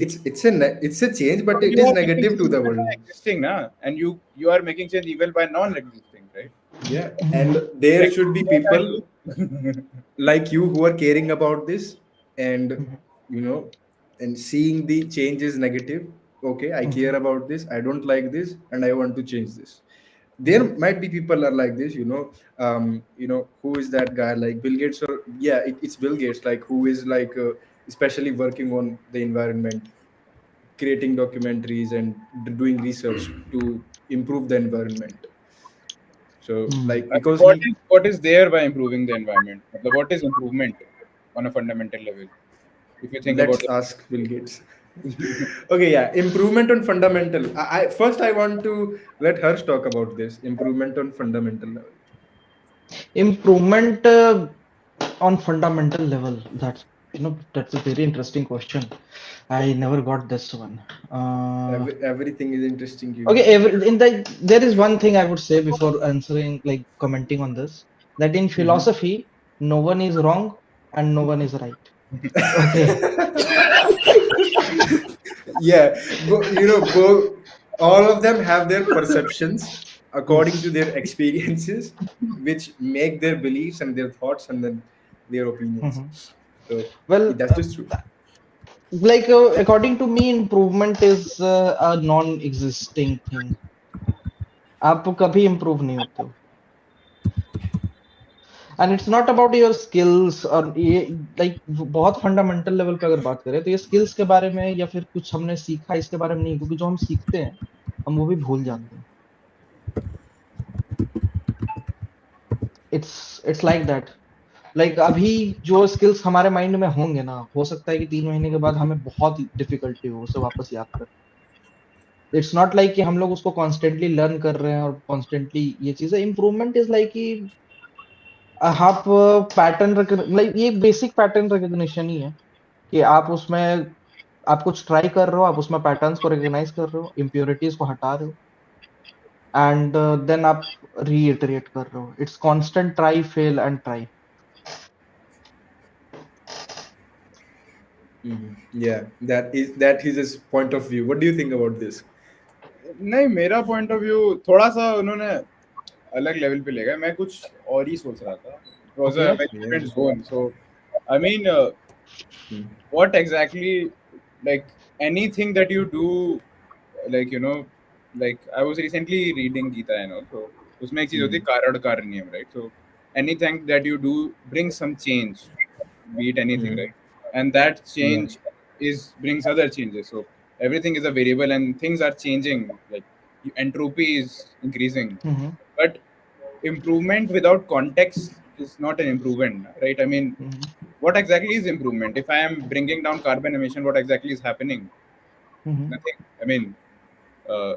a change, but So it you is are making negative to change the evil by world. existing, na? And you are making change evil by non-existing, right? Yeah, and there Like, should be what are people you? like you who are caring about this, and you know and seeing the change is negative. Okay, I care about this, I don't like this, and I want to change this. There might be people are like this, who is that guy like Bill Gates, or yeah, it's Bill Gates, like who is like especially working on the environment, creating documentaries and doing research to improve the environment. So like I mean, because he what is there by improving the environment? मतलब what is improvement on a fundamental level? If you think about Let's ask Bill Gates. Okay, yeah, improvement on fundamental. I first I want to let her talk about this improvement on fundamental level. Improvement on fundamental level. That's a very interesting question. I never got this one. Everything is interesting, you Okay, know. there is one thing I would say before answering, like commenting on this, that in philosophy, no one is wrong and no one is right. Okay. Yeah, but both, all of them have their perceptions according to Yes. their experiences, which make their beliefs and their thoughts and then their opinions. Mhm. So Well, that's just true. like according to me, improvement is a non-existing thing. आप कभी improve नहीं होते हो. And it's not about your skills और ये like बहुत fundamental level पे अगर बात करें तो ये skills के बारे में या फिर कुछ हमने सीखा इसके बारे में नहीं, क्योंकि जो हम सीखते हैं हम वो भी भूल जाते हैं. It's like that. Like अभी जो skills हमारे mind में होंगे ना, हो सकता है कि 3 महीने के बाद हमें बहुत difficulty हो उसे वापस याद करना. इट्स नॉट लाइक कि हम लोग उसको कॉन्स्टेंटली लर्न कर रहे हैं और कॉन्स्टेंटली ये चीजें. इम्प्रूवमेंट इज लाइक कि आप पैटर्न लाइक ये बेसिक पैटर्न रिकग्निशन ही है कि आप उसमें आप कुछ ट्राई कर रहे हो, आप उसमें पैटर्न्स को रिकॉग्नाइज कर रहे हो, इम्प्योरिटीज को हटा रहे हो एंड देन आप रीइटरेट कर रहे हो. It's constant try fail and try. Yeah, that is his point of view. What do you think about this? नहीं, मेरा पॉइंट ऑफ व्यू थोड़ा सा उन्होंने अलग लेवल पे ले गए. मैं कुछ और ही सोच रहा था. It was a Okay. very Yeah. different zone. So I mean, Hmm. what exactly, like anything that you do, like like I was recently reading Gita, so उसमें एक चीज होती है कारण कारण नियम, right? So anything that you do brings some change, be it anything, right? And that Yeah. change brings other changes. So everything is a variable and things are changing, like entropy is increasing. Mm-hmm. But improvement without context is not an improvement, right? I mean, Mm-hmm. what exactly is improvement? If I am bringing down carbon emission, what exactly is happening? Mm-hmm. Nothing. I mean, uh,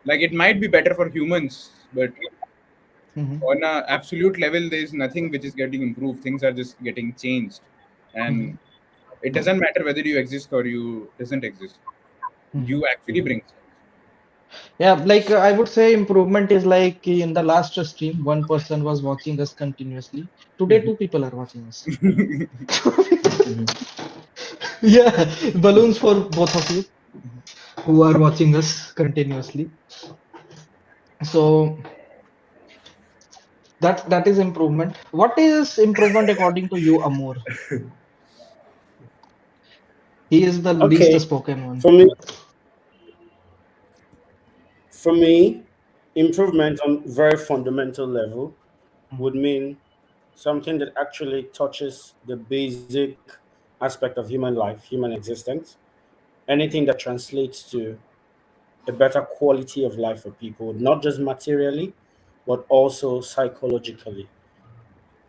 like it might be better for humans, but Mm-hmm. on a absolute level, there is nothing which is getting improved. Things are just getting changed, Mm-hmm. and it doesn't matter whether you exist or you doesn't exist. Mm-hmm. You actually bring Yeah, like I would say improvement is like in the last stream, one person was watching us continuously. Today, two people are watching us. change. Yeah, balloons for both of you who are watching us continuously. So that is improvement. What is improvement according to you, Amor? He is the least Okay, spoken one. for me, for me, improvement on very fundamental level would Mhm. mean something that actually touches the basic aspect of human life, human existence, anything that translates to a better quality of life for people, not just materially, but also psychologically.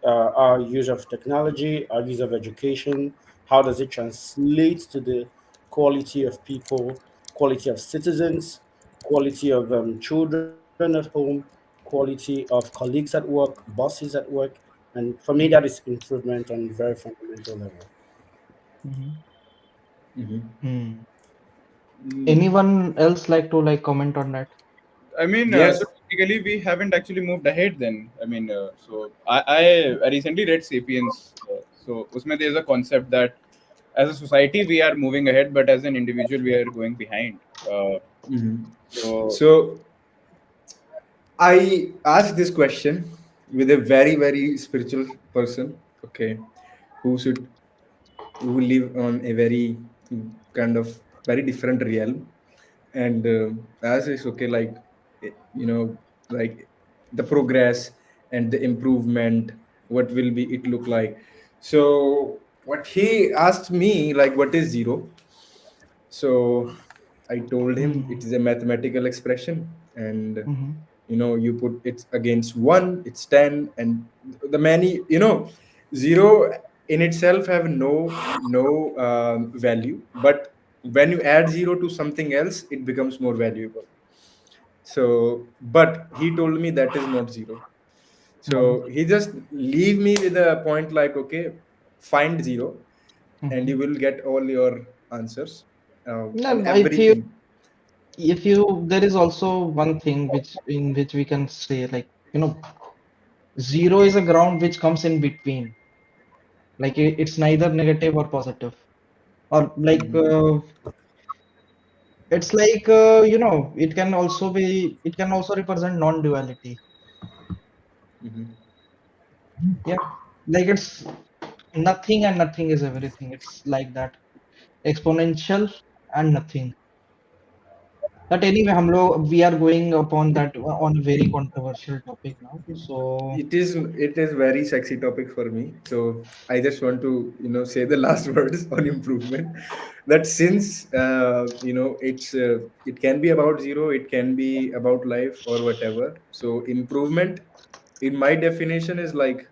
Our use of technology, our use of education, how does it translate to the quality of people, quality of citizens, quality of children at home, quality of colleagues at work, bosses at work. And for me, that is improvement on very fundamental level. Mhm. Mm-hmm. Hmm. Mm, Anyone else like to like comment on that? I mean, so Yes. technically we haven't actually moved ahead then. I mean, so I recently read *Sapiens*. So usme there's a concept that as a society we are moving ahead, but as an individual we are going behind. Uh, Mm-hmm. so So I asked this question with a very, very spiritual person, okay, who should who live on a very kind of very different realm, and as is okay, like you know, like the progress and the improvement, what will be it look like? So what he asked me, like, what is zero? So I told him it Hmm. is a mathematical expression, and Hmm. you put it against one, it's 10, and the many, zero in itself have no value, but when you add zero to something else, it becomes more valuable. So, but he told me that is not zero. Hmm. So he just leave me with a point like, okay, find zero, and Hmm. you will get all your answers and No, everything. if you there is also one thing which in which we can say like zero is a ground which comes in between. Like it's neither negative or positive. Or like Mhm. It's like it can also be, it can also represent non-duality. Mhm. Yeah, like it's nothing and nothing is everything. It's like that, exponential and nothing. But anyway, we are going upon that on a very controversial topic now. So It is very sexy topic for me. So I just want to say the last words on improvement. That since it can be about zero, it can be about life or whatever. So improvement, in my definition, is like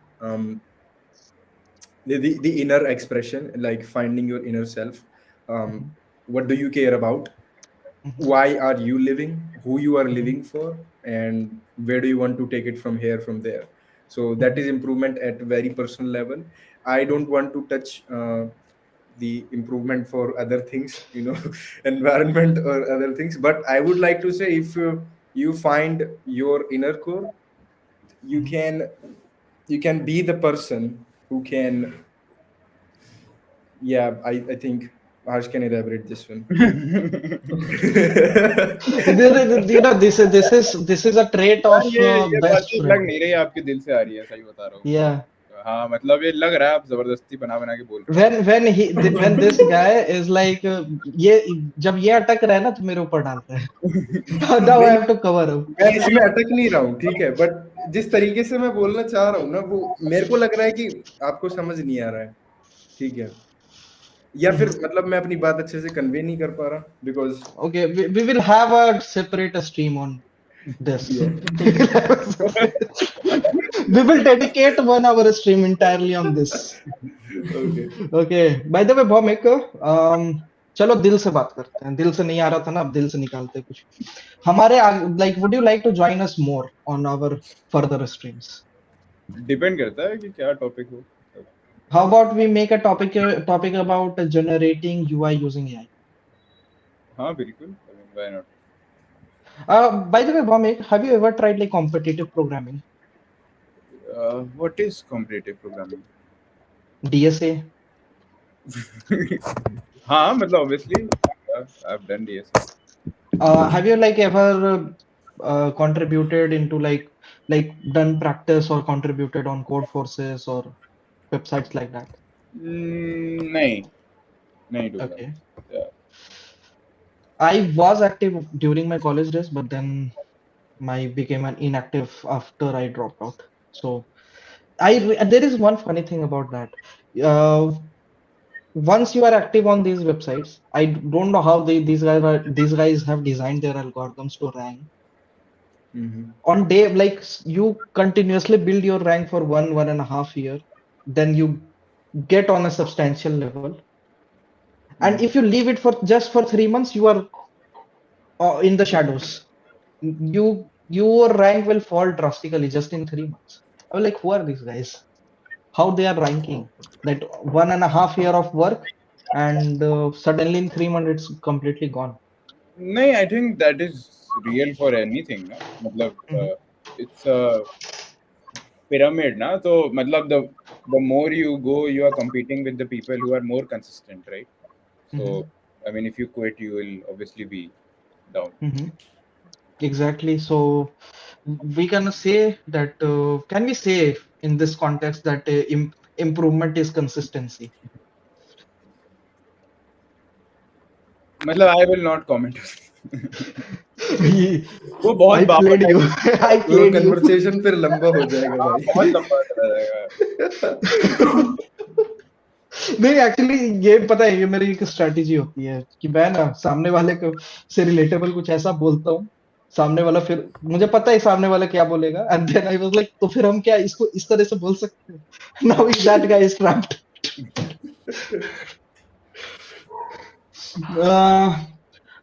the inner expression, like finding your inner self. Um, mhm, what do you care about? mhm, Why are you living? Who you are mhm, living for? And where do you want to take it from here, from there? So that mhm, is improvement at very personal level. I mhm, don't want to touch the improvement for other things, environment or other things. But I would like to say, if you find your inner core, you mhm. can you can be the person who can. Yeah, I think Harsh can elaborate this one. This is a trait यार of ये best बातें लग friend. नहीं रही, आपके दिल से आ रही है, सही बता रहा हूँ मतलब। Yeah. हाँ मतलब ये लग रहा है आप जबरदस्ती बना बना के बोल रहे हो। When this guy is like ये जब ये अटक रहा है ना तो मेरे ऊपर डालता है. Now I नहीं, have to cover up. मैं इसमें अटक नहीं रहा हूँ, ठीक है, बट जिस तरीके से मैं बोलना चाह रहा हूँ ना, वो मेरे को लग रहा है कि आपको समझ नहीं आ रहा है, ठीक है, या फिर मतलब मैं अपनी बात अच्छे से कन्वे नहीं कर पा रहा, because Okay, we will have a separate stream on this. या We will dedicate 1 hour stream entirely on this. Okay. Okay. By the way, Bhowmik, चलो दिल से बात करते हैं. दिल से नहीं आ रहा था ना, अब दिल से निकालते हैं कुछ. like, would you like to join us more on our further streams? Depend करता है कि क्या टॉपिक हो। How about we make a topic about generating UI using AI? हाँ बिल्कुल, why not. By the way, Bhamik, have you ever tried like competitive programming, what is competitive programming? DSA? हाँ मतलब obviously I have done DSA. Have you like ever contributed into like done practice or contributed on code forces or websites like that? नहीं, नहीं डूबा। Okay. Yeah. I was active during my college days, but then my became an inactive after I dropped out. So there is one funny thing about that. Uh, Once you are active on these websites, I don't know how these guys have designed their algorithms to rank. On day, like you continuously build your rank for 1.5 year, then you get on a substantial level. And if you leave it for just for 3 months, you are in the shadows. Your rank will fall drastically just in 3 months. I was like, who are these guys? How they are ranking? That 1.5 year of work, and suddenly in 3 months it's completely gone. नहीं, I think that is real for anything ना, मतलब Mhm, it's a pyramid na, so matlab the more you go, you are competing with the people who are more consistent, right? So mhm, I mean, if you quit, you will obviously be down. mhm. Exactly. So we can say that can we say in this context that improvement is consistency? मतलब I will not comment. वो बहुत I बावट played है। you. I वो played you. Conversation फिर लंबा हो जाएगा हाँ, भाई। बहुत लंबा चला जाएगा। नहीं, एक्चुअली ये पता है, ये मेरी एक स्ट्रेटेजी होती है कि मैं ना सामने वाले को से रिलेटेबल कुछ ऐसा बोलता हूँ, सामने वाला फिर मुझे पता है सामने वाला क्या बोलेगा, and then I was like, तो फिर हम क्या इसको इस तरह से बोल सकते हैं? Now that guy is trapped.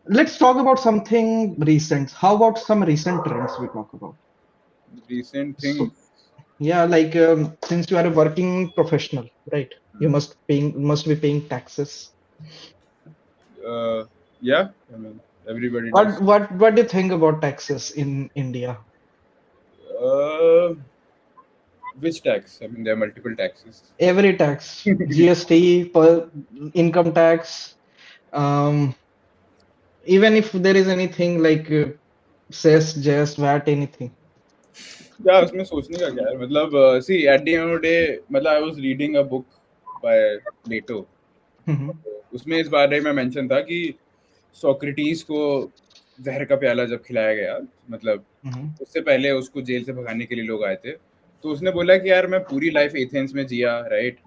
Let's talk about something recent. How about some recent trends we talk about? Recent So, things. yeah, like since you are a working professional, right? You must be paying taxes. Yeah, I mean, everybody What does. what what do you think about taxes in India? Uh, which tax? I mean, there are multiple taxes. Every tax, GST, income tax, um, Even if there is anything like cess, jest, VAT, anything. क्या उसमें सोचने का क्या है मतलब see at the end of the day मतलब I was reading a book by Plato. Mhm, उसमें इस बारे में मेंशन था कि सोक्रेटिस को जहर का प्याला जब खिलाया गया मतलब mhm, उससे पहले उसको जेल से भगाने के लिए लोग आए थे तो उसने बोला कि यार मैं पूरी लाइफ एथेंस में जिया right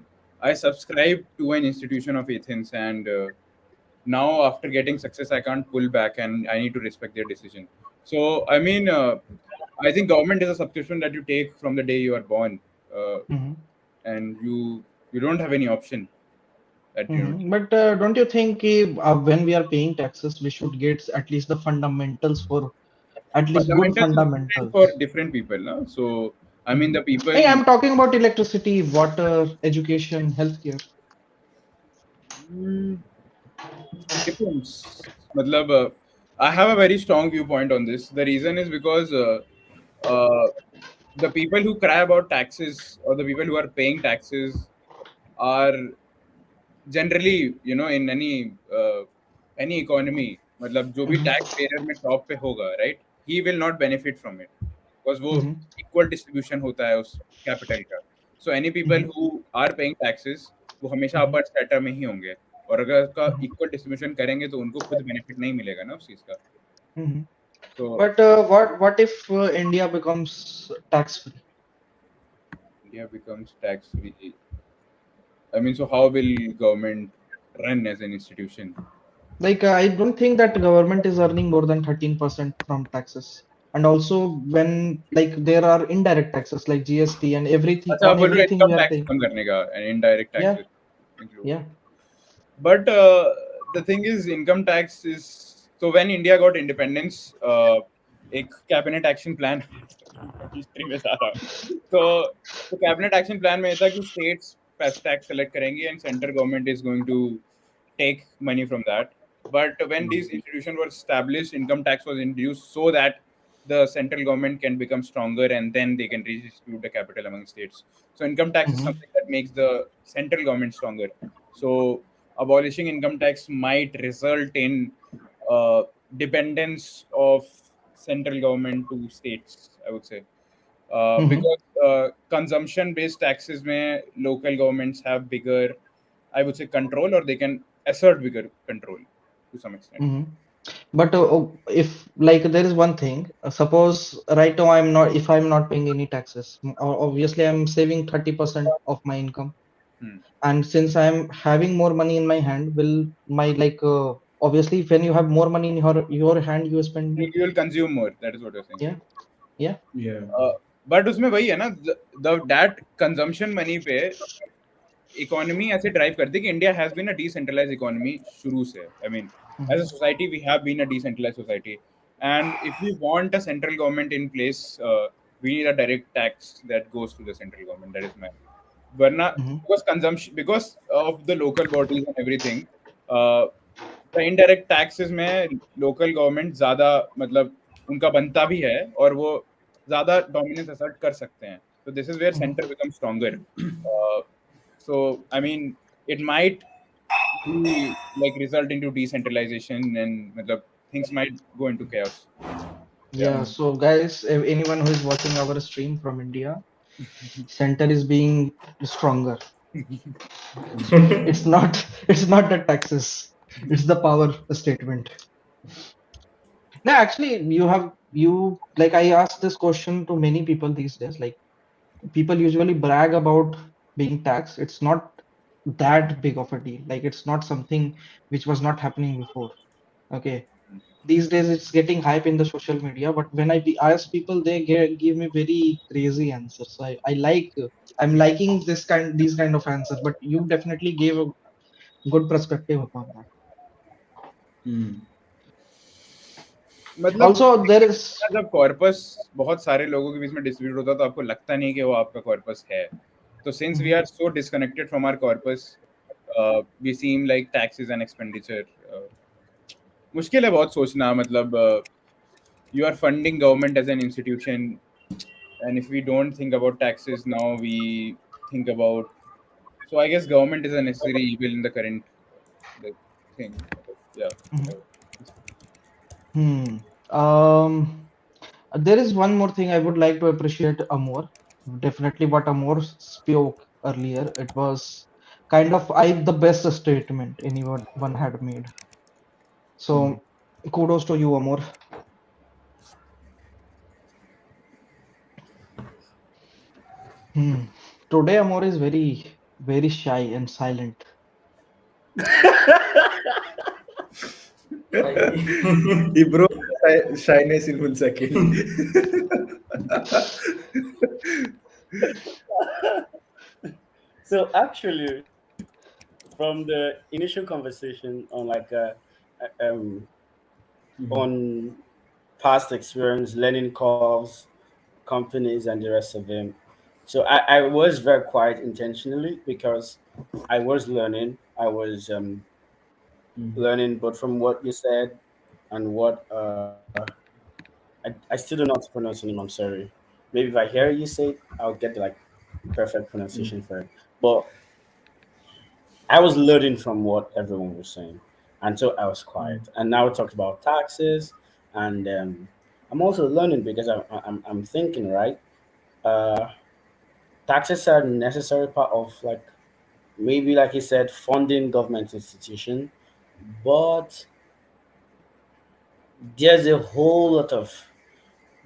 I subscribe to an institution of Athens and now after getting success I can't pull back and I need to respect their decision. So I mean I think government is a subscription that you take from the day you are born, uh, mhm, and you don't have any option that you know. mhm. But don't you think when we are paying taxes, we should get at least the fundamentals for at least good Fundamentals is different for fundamentals? different people, no? So I mean Mhm. the people. Hey, I'm talking about electricity, water, education, healthcare. Hmm, it depends. Matlab, I have a very strong viewpoint on this. The reason is because uh, the people who cry about taxes or the people who are paying taxes are generally in any economy मतलब जो भी Mhm, tax payer में top पे होगा right he will not benefit from it because वो mhm, equal distribution होता है उस कैपिटल का so any people mhm, who are paying taxes वो हमेशा mhm, अपर स्ट्रेटा में ही होंगे और अगर उसका mhm, इक्वल डिस्ट्रीब्यूशन करेंगे तो उनको खुद बेनिफिट नहीं मिलेगा ना उस चीज का mhm. So But what if India becomes tax free? India becomes tax free. I mean, so how will government run as an institution? Like, I don't think that government is earning more than 13% from taxes. And also, when like there are indirect taxes like GST and everything अच्छा आप on बोल रहे हो everything we income are tax paying. कम करने का and indirect Yeah, taxes include. yeah. But the thing is, income tax is so when India got independence, एक cabinet action plan history में जा रहा हूँ तो कैबिनेट एक्शन प्लान में ये था कि स्टेट्स टैक्स कलेक्ट करेंगी and central government is going to take money from that. But when these institutions were established, income tax was introduced so that the central government can become stronger and then they can redistribute the capital among states. So income tax is Mhm, something that makes the central government stronger. So abolishing income tax might result in uh, dependence of central government to states, I would say. mhm, Because consumption based taxes may local governments have bigger, I would say, control, or they can assert bigger control to some extent. mhm. But if like there is one thing, suppose right now if I'm not paying any taxes, obviously I'm saving 30% of my income. Hmm. And since I'm having more money in my hand, will my like obviously when you have more money in your hand, you spend You it. will consume more. That is what you're saying, Yeah, right? yeah. Yeah. But उसमें वही है ना that consumption money पे economy ऐसे drive करती है कि India has been a decentralized economy शुरू से I mean as Mhm, a society we have been a decentralized society and if we want a central government in place we need a direct tax that goes to the central government that is my वरना mhm, because consumption because of the local bodies and everything the indirect taxes में local government ज्यादा मतलब उनका बनता भी है और वो ज्यादा डोमिनेंस असर्ट कर सकते हैं so this is where mhm, center becomes stronger so I mean it might be like result into decentralization and matlab, things might go into chaos yeah yeah. So guys, if anyone who is watching our stream from India, center is being stronger. It's not it's not the taxes, it's the power statement. No, actually, you like I asked this question to many people these days. Like people usually brag about being taxed. It's not that big of a deal. Like it's not something which was not happening before. Okay. These days it's getting hype in the social media, but when ask people, they give me very crazy answers. So I'm liking these kind of answers, but you definitely gave a good perspective upon that. Hmm. मतलब Also, there is. जब corpus बहुत सारे लोगों के बीच में distribute होता है तो आपको लगता नहीं कि वो आपका कॉर्पस है तो since we Mhm, are so disconnected from our corpus we seem like taxes and expenditure मुश्किल है बहुत सोचना मतलब you are funding government as an institution and if we don't think about taxes now we think about so I guess government is a necessary evil in the current like, thing yeah mhm. Hmm. Um, there is one more thing I would like to appreciate Amor. Definitely what Amor spoke earlier. It was kind of the best statement anyone one had made. Mhm. So kudos to you, Amor. Hmm. Today Amor is very shy and silent. I He broke the shyness in 1 second. So actually, from the initial conversation on Mhm. on past experience, learning curves, companies, and the rest of them. So I was very quiet intentionally because I was learning. I was Mhm. learning, but from what you said and what I still don't know how to pronounce your name. I'm sorry. Maybe if I hear you say it, I'll get the like perfect pronunciation Mhm. for it. But I was learning from what everyone was saying, and so I was quiet. Mhm. And now we talked about taxes, and I'm also learning because I'm thinking right. Uh, Taxes are a necessary part of like maybe like he said funding government institution, but there's a whole lot of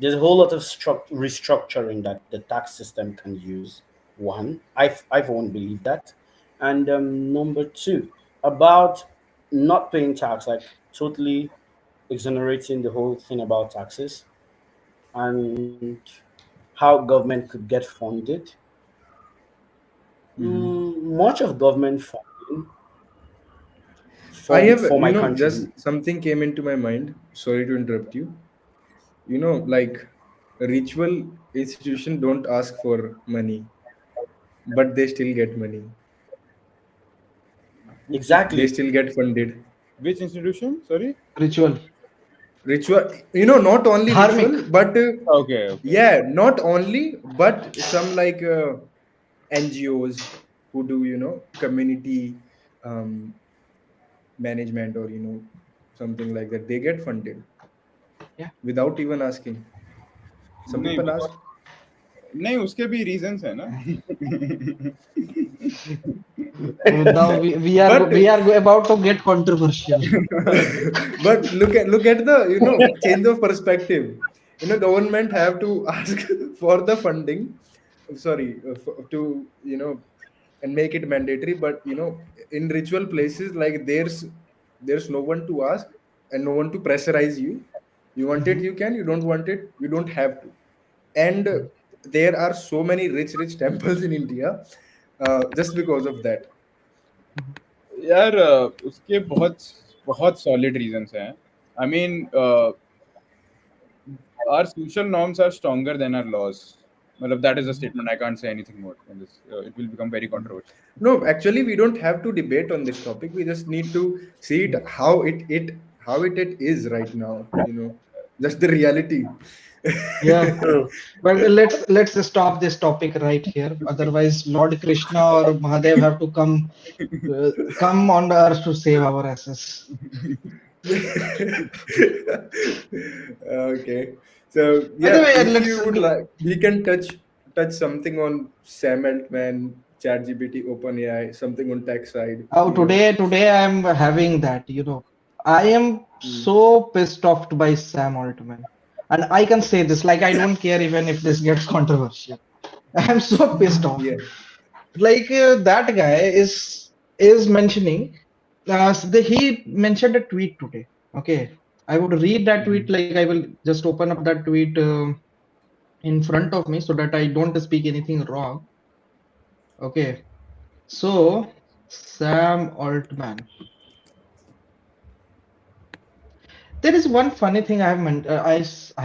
restructuring that the tax system can use. One, I won't believe that, and number two, about not paying tax, like totally exonerating the whole thing about taxes and how government could get funded. Mhm. Much of government funding I have, for my country. just something came into my mind. Sorry to interrupt you. Like ritual institution don't ask for money, but they still get money. They Exactly. still get funded. Which institution? Sorry. Ritual. Ritual, not only Dharmic. ritual, but Okay, okay. yeah, not only, but some like NGOs who do, community um, management, or something like that. They get funded Yeah. without even asking. Some नहीं people ask. because नहीं उसके भी reasons है ना. Now But we are about to get controversial. but look at the change of perspective. Government have to ask for the funding, sorry, to and make it mandatory. But in ritual places, like there's no one to ask and no one to pressurize you. You want it, Mhm. you can. You don't want it, you don't have to. And there are so many rich temples in India, just because of that. यार उसके बहुत बहुत solid reasons हैं. I mean, our social norms are stronger than our laws. मतलब that is a statement. I can't say anything more in this. It will become very controversial. No, actually, we don't have to debate on this topic. We just need to see it how it is right now. Just the reality. Yeah. True. But let's stop this topic right here. Otherwise, Lord Krishna or Mahadev have to come on the earth to save our asses. Okay, so By the yeah, way, if you would like, we can touch something on Sam Altman, ChatGPT, OpenAI, something on tech side. oh, today I'm having that. I am Mm. so pissed off by Sam Altman, and I can say this like I don't care even if this gets controversial. I'm so pissed off. Yeah. Like that guy is mentioning. He mentioned a tweet today. Okay, I would read that tweet. Mhm. Like I will just open up that tweet in front of me so that I don't speak anything wrong. Okay, so Sam Altman. There is one funny thing I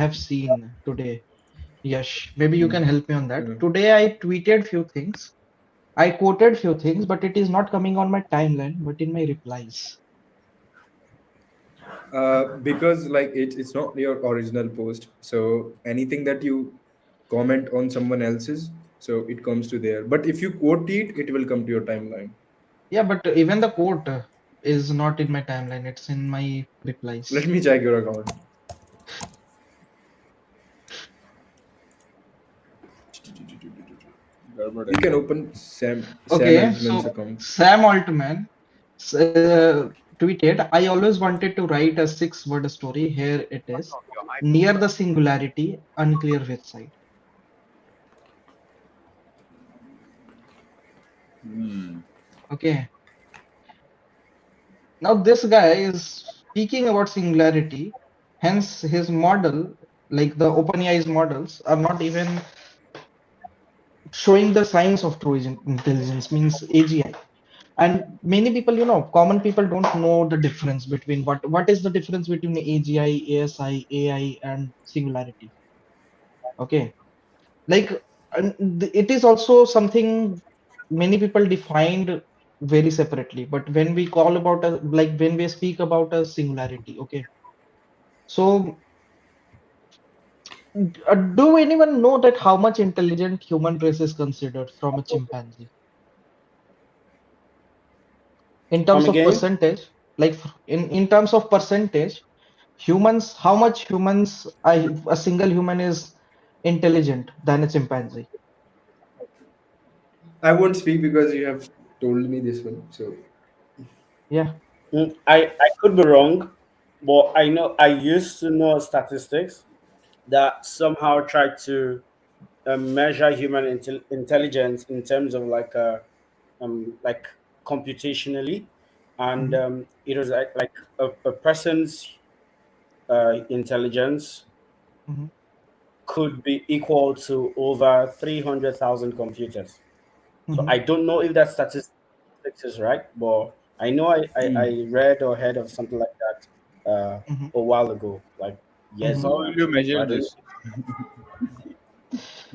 have seen today. Yes, maybe you Mm. can help me on that. Uh, Today I tweeted few things. I quoted few things, but it is not coming on my timeline, but in my replies. because like it's not your original post, so anything that you comment on someone else's, so it comes to there. But if you quote it, it will come to your timeline. Yeah, but even the quote is not in my timeline. It's in my Let replies. me check your account. about You can anything. open Sam Okay, Altman's so account. Sam Altman tweeted, I always wanted to write a 6 word story. Here it is. Near the singularity, unclear which side. Hmm. Okay. Now this guy is speaking about singularity, hence his model, like the OpenAI's models, are not even showing the signs of true intelligence, means AGI. And many people, common people don't know the difference between what is the difference between AGI, ASI, AI, and singularity. Okay, like it is also something many people defined very separately. But when we call about a like when we speak about a singularity, okay. So, do anyone know that how much intelligent human race is considered from a chimpanzee in Come terms of again? percentage? Like in terms of percentage, humans, how much humans, a single human is intelligent than a chimpanzee? I won't speak because you have told me this one. So Yeah. I could be wrong, but I know I used to know statistics that somehow try to measure human intelligence in terms of like computationally, and Mhm, it was like a person's intelligence mhm, could be equal to over 300,000 computers. So mhm, I don't know if that statistics is right, but I know I read or heard of something like that mhm, a while ago, like years mhm. How ago will you actually. So measure this?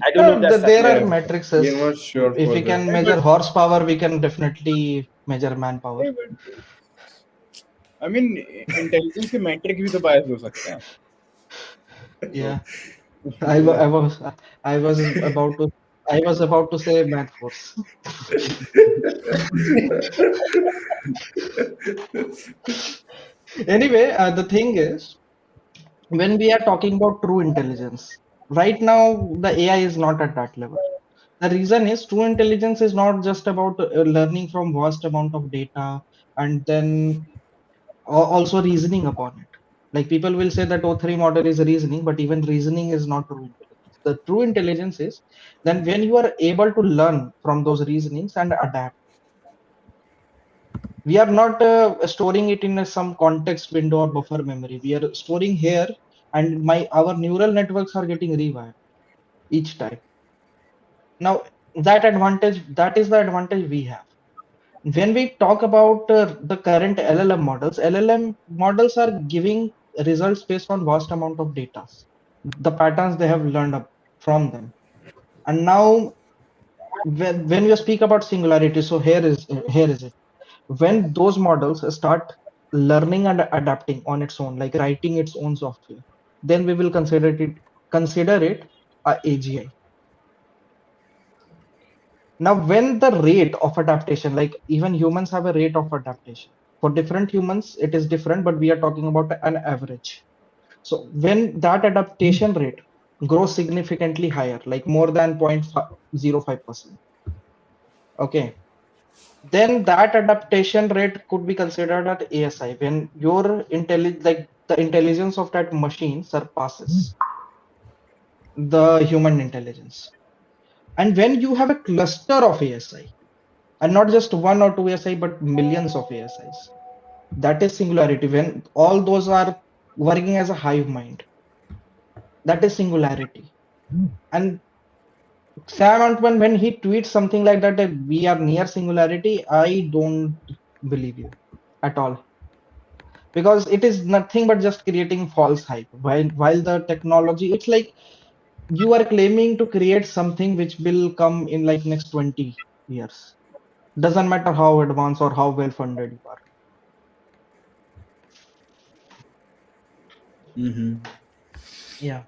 I don't know if that There are yeah, statistics. we are matrices. not sure If for we the. can Hey, but, measure horsepower, we can definitely measure manpower. hey, but I mean, intelligence के metric भी तो bias हो सकते हैं. Yeah. I, wa- Yeah. I was I was about to I was about to say man force. Anyway, the thing is, when we are talking about true intelligence, right now the AI is not at that level. The reason is true intelligence is not just about learning from vast amount of data and then also reasoning upon it. Like people will say that O3 model is reasoning, but even reasoning is not true intelligence. The true intelligence is then when you are able to learn from those reasonings and adapt. We are not storing it in some context window or buffer memory. We are storing here, and my our neural networks are getting rewired each time. Now that is the advantage we have. When we talk about the current LLM models are giving results based on vast amount of data, the patterns they have learned up from them. And now when you speak about singularity, so here is it. When those models start learning and adapting on its own, like writing its own software, then we will consider it a AGI. Now, when the rate of adaptation, like even humans have a rate of adaptation. For different humans, it is different, but we are talking about an average. So when that adaptation rate grows significantly higher, like more than 0.05%, okay, then that adaptation rate could be considered at ASI when your like the intelligence of that machine surpasses the human intelligence. And when you have a cluster of ASI, and not just one or two ASI, but millions of ASIs, that is singularity. When all those are working as a hive mind, that is singularity. And Sam Altman, when he tweets something like that we are near singularity, I don't believe you at all, because it is nothing but just creating false hype. While the technology, it's like you are claiming to create something which will come in like next 20 years. Doesn't matter how advanced or how well funded you are. Mm-hmm. Yeah.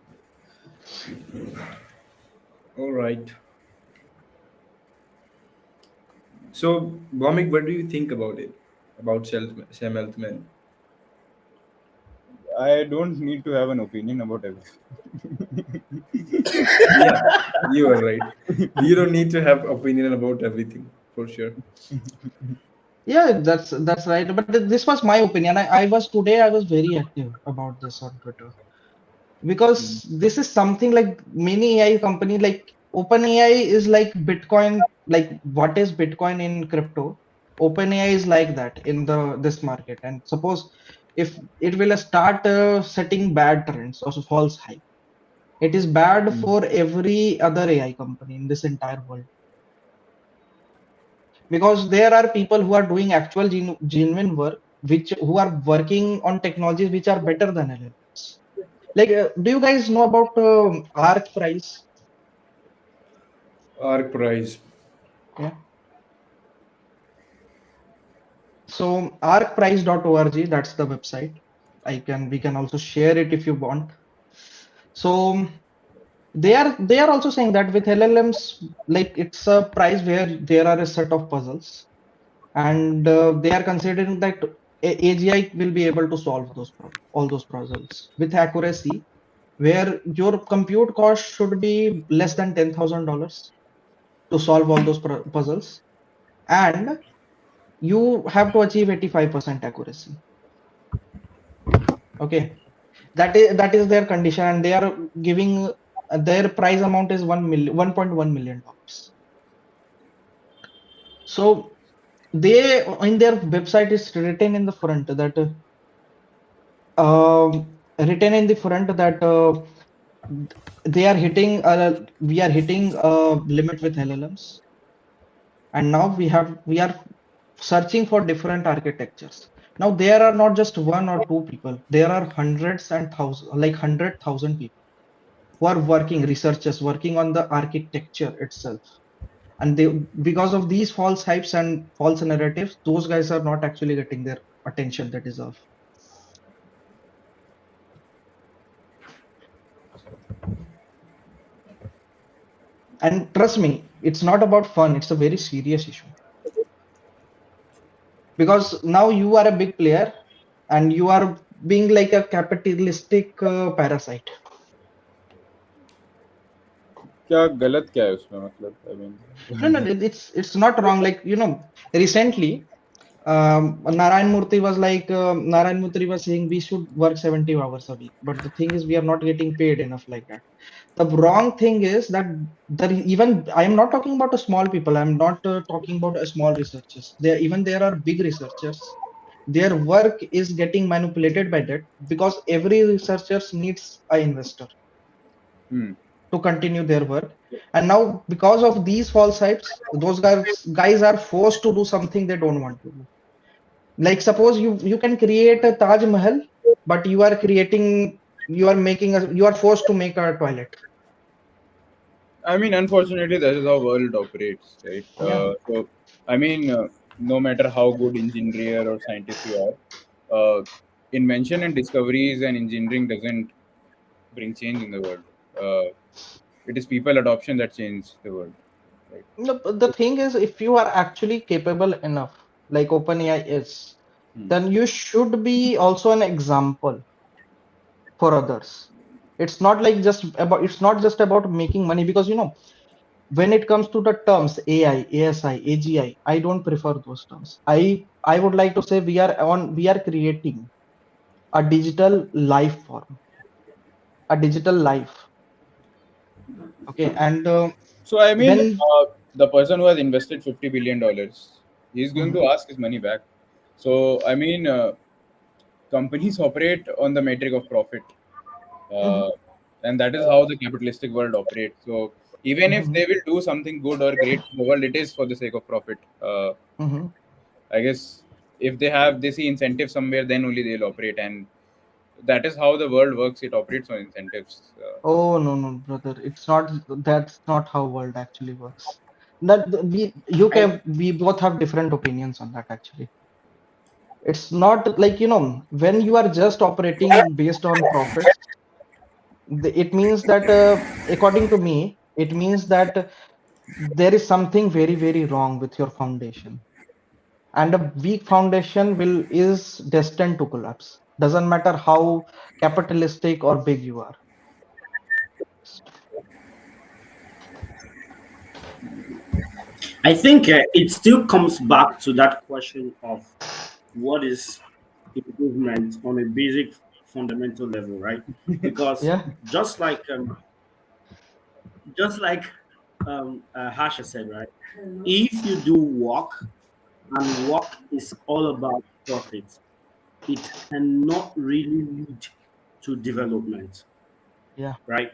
All right. So, Vomik, what do you think about it? About Sam Altman? I don't need to have an opinion about everything. Yeah, you are right. You don't need to have opinion about everything for sure. Yeah, that's right. But this was my opinion. I was very active about this on Twitter Mm. because this is something like many AI company like OpenAI is like Bitcoin. Like what is Bitcoin in crypto? OpenAI is like that in the this market. And suppose if it will start setting bad trends or false hype, it is bad Mm. for every other AI company in this entire world because there are people who are doing actual genuine work which who are working on technologies which are better than LLMs. Like, do you guys know about Arc price? Arc price. Yeah. So arcprice.org, that's the website. We can also share it if you want. So they are also saying that with LLMs, like it's a price where there are a set of puzzles, and they are considering that AGI will be able to solve all those puzzles with accuracy, where your compute cost should be less than $10,000 to solve all those puzzles, and you have to achieve 85% accuracy. Okay, that is their condition, and they are giving their price amount is 1.1 million dollars. So they in their website is written in the front that they are hitting we are hitting a limit with LLMs, and now we are searching for different architectures. Now there are not just one or two people, there are hundreds and thousands, like 100,000 people who are working, researchers working on the architecture itself. And they, because of these false hypes and false narratives, those guys are not actually getting their attention they deserve. And trust me, it's not about fun, it's a very serious issue. Because now you are a big player and you are being like a capitalistic parasite. क्या गलत क्या है उसमें मतलब I mean No, no, it's not wrong. Like, recently, Narayan Murthy was saying we should work 70 hours a week. But the thing is, we are not getting paid enough like that. The wrong thing is that even I am not talking about a small people. I'm not talking about a small researchers. There are big researchers. Their work is getting manipulated by that because every researcher needs an investor hmm. to continue their work. And now, because of these false hypes, those guys are forced to do something they don't want to do. Like suppose you can create a Taj Mahal, but you are forced to make a toilet. I mean, unfortunately, that is how world operates, right? Yeah. So, I mean, no matter how good engineer or scientist you are, invention and discoveries and engineering doesn't bring change in the world. It is people adoption that change the world, right? No, but the thing is, if you are actually capable enough, like OpenAI is, Hmm. then you should be also an example for others. It's not just about making money because when it comes to the terms AI, ASI, AGI, I don't prefer those terms. I would like to say we are creating a digital life form, a digital life. Okay, and So, I mean, when the person who has invested $50 billion, he's going to Mhm, ask his money back. So, I mean, companies operate on the metric of profit, uh, mhm, and that is how the capitalistic world operates. So, even if mhm, they will do something good or great for the world, it is for the sake of profit. mhm. I guess if they see incentive somewhere, then only they'll operate, and that is how the world works. It operates on incentives. Oh no, no, brother, it's not. That's not how world actually works. That I we both have different opinions on that actually. It's not like when you are just operating based on profits, it means that according to me, it means that there is something very, very wrong with your foundation, and a weak foundation will is destined to collapse Doesn't matter how capitalistic or big you are. I think it still comes back to that question of what is improvement on a basic fundamental level, right? Because Yeah. just like Hasha said, right? If you do work and work is all about profit, it cannot really lead to development, Yeah. right?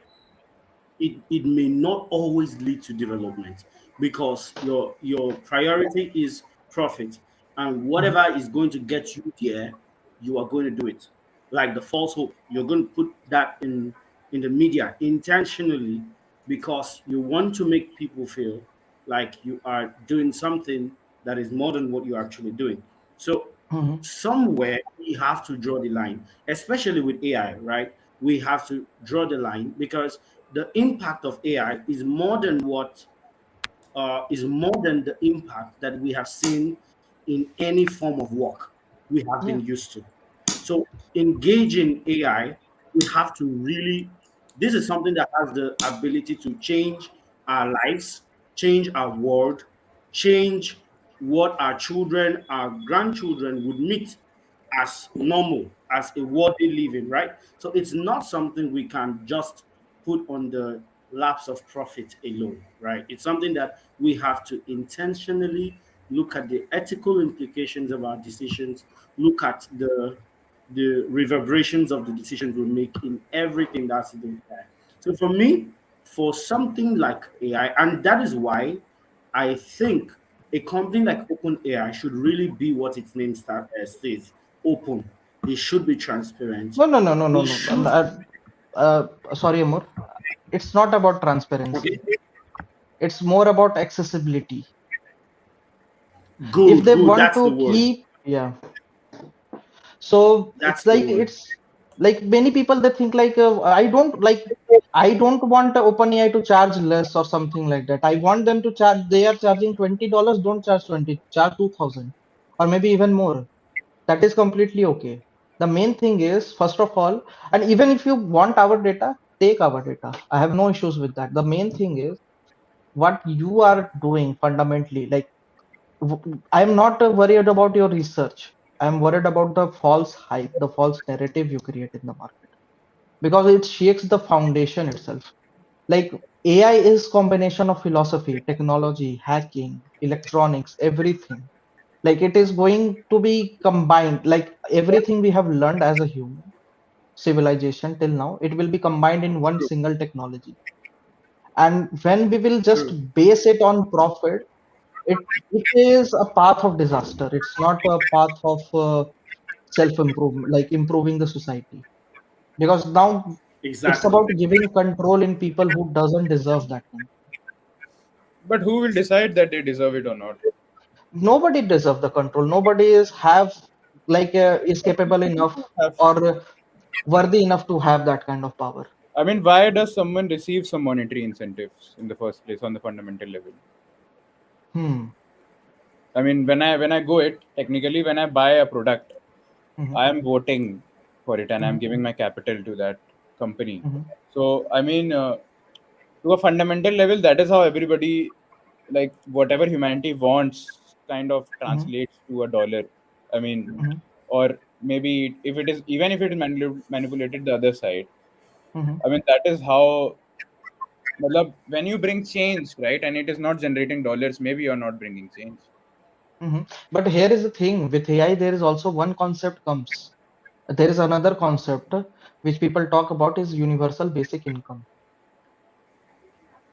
It may not always lead to development because your priority is profit, and Mhm. whatever is going to get you there, you are going to do it. Like the false hope, you're going to put that in the media intentionally because you want to make people feel like you are doing something that is more than what you're actually doing. So Mhm. somewhere we have to draw the line, especially with AI, right? We have to draw the line because the impact of AI is more than the impact that we have seen in any form of work we have Yeah. been used to. So engaging AI, we have to really. This is something that has the ability to change our lives, change our world, change what our children, our grandchildren would meet as normal, as a worthy living, right? So it's not something we can just put on the laps of profit alone, right? It's something that we have to intentionally look at the ethical implications of our decisions, look at the reverberations of the decisions we make in everything that's in the AI. So for me, for something like AI, and that is why I think a company like OpenAI should really be what its name says, open. It should be transparent. No, no, no, no, no, We no. should. Sorry, Amor. It's not about Okay, transparency. It's more about accessibility. If good, they good. want That's the to word. keep, yeah. So That's the word. it's like many people they think like I don't want OpenAI to charge less or something like that. I want them to charge. They are charging $20. Don't charge 20. Charge 2,000 or maybe even more. That is completely okay. The main thing is first of all, and even if you want our data, take our data. I have no issues with that. The main thing is what you are doing fundamentally. Like I'm not worried about your research. I'm worried about the false hype, the false narrative you create in the market because it shakes the foundation itself. Like AI is combination of philosophy, technology, hacking, electronics, everything. Like it is going to be combined. Like everything we have learned as a human civilization till now, it will be combined in one True, single technology. And when we will just true. base it on profit, it is a path of disaster. It's not a path of self improvement, like improving the society. Because now it's Exactly. about giving control in people who doesn't deserve that control. But who will decide that they deserve it or not? Nobody deserve the control. Nobody is have is capable enough Have, or worthy enough to have that kind of power. I mean, why does someone receive some monetary incentives in the first place on the fundamental level? Hmm. I mean, when I go it technically, when I buy a product, Hmm. I am voting for it and I'm Hmm. giving my capital to that company. Hmm. So I mean, to a fundamental level, that is how everybody, like whatever humanity wants, kind of Hmm. translates to a dollar. I mean, Hmm. or maybe if it is, even if it is manipulated the other side. Hmm. I mean, that is how. Matlab, when you bring change, right, and it is not generating dollars, maybe you're not bringing change. Hmm. But here is the thing with AI, there is also one concept comes. There is another concept which people talk about is universal basic income.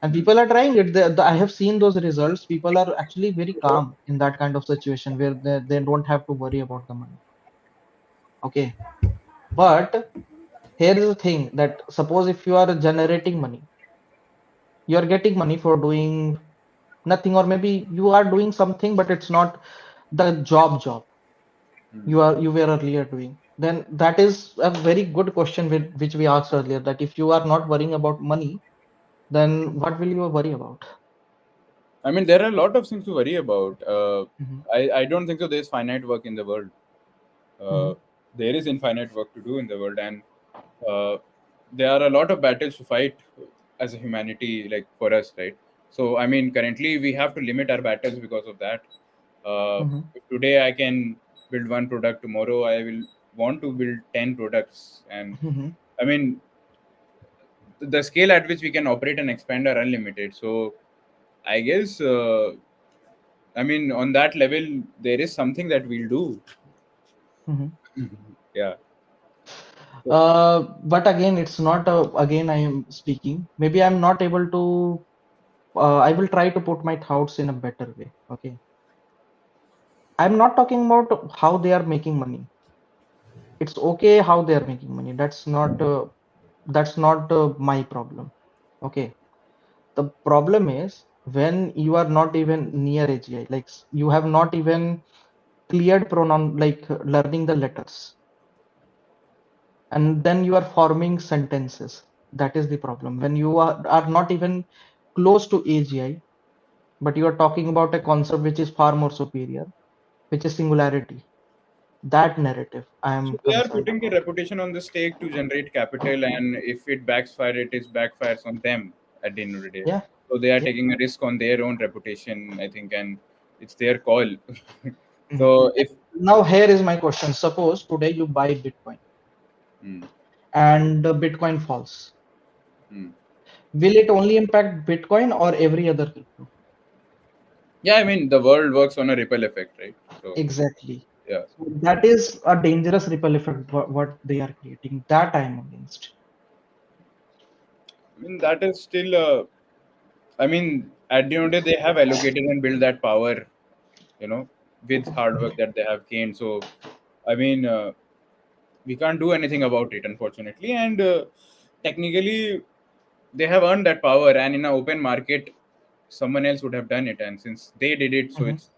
And people are trying it. I have seen those results. People are actually very calm in that kind of situation where they don't have to worry about the money. Okay. But here is the thing that suppose if you are generating money, you are getting money for doing nothing, or maybe you are doing something, but it's not the job you were earlier doing. Then that is a very good question which we asked earlier that if you are not worrying about money, then what will you worry about? I mean, there are a lot of things to worry about. Hmm. I don't think so. There's finite work in the world. Hmm. Uh, there is infinite work to do in the world, and uh, there are a lot of battles to fight as a humanity, like for us, right? So I mean, currently we have to limit our battles because of that. Mm-hmm. If today I can build one product, tomorrow I will want to build 10 products, and Mm-hmm. I mean, the scale at which we can operate and expand are unlimited. So I guess, I mean, on that level, there is something that we'll do. Mm-hmm. Yeah. But again, it's not again I am speaking. Maybe I'm not able to. I will try to put my thoughts in a better way. Okay. I'm not talking about how they are making money. It's okay how they are making money. That's not my problem. Okay. The problem is when you are not even near AGI, like you have not even cleared pronoun, like learning the letters, and then you are forming sentences. That is the problem. When you are not even close to AGI, but you are talking about a concept which is far more superior, which is singularity. That narrative I So am they are concerned putting their about. reputation on the stake to generate capital, and if it backfire, it is backfires on them at the end of the day. Yeah, So they are yeah. taking a risk on their own reputation, I think, and it's their call. Mhm. So if Now here is my question. Suppose today you buy Bitcoin hmm, and the Bitcoin falls. hmm. Will it only impact Bitcoin or every other crypto? Yeah, I mean the world works on a ripple effect, right? So Exactly. yeah, So that is a dangerous ripple effect what they are creating. That I am against. I mean that is still. I mean, at the end of the day, they have allocated and built that power, you know, with hard work that they have gained. So I mean, we can't do anything about it, unfortunately. And technically, they have earned that power, and in an open market, someone else would have done it. And since they did it, so Mhm. it's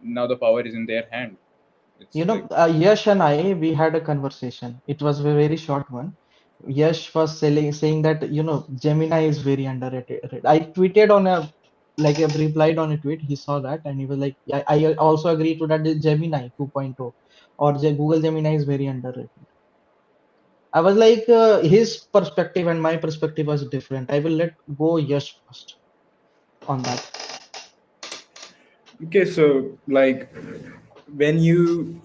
now the power is in their hand. You It's know, like, Yash and I, we had a conversation. It was a very short one. Yash was saying that, Gemini is very underrated. I tweeted on like I replied on a tweet. He saw that and he was like, yeah, I also agree to that. The Gemini 2.0 or Google Gemini is very underrated. I was like, his perspective and my perspective was different. I will let go Yash first on that. Okay, so like when you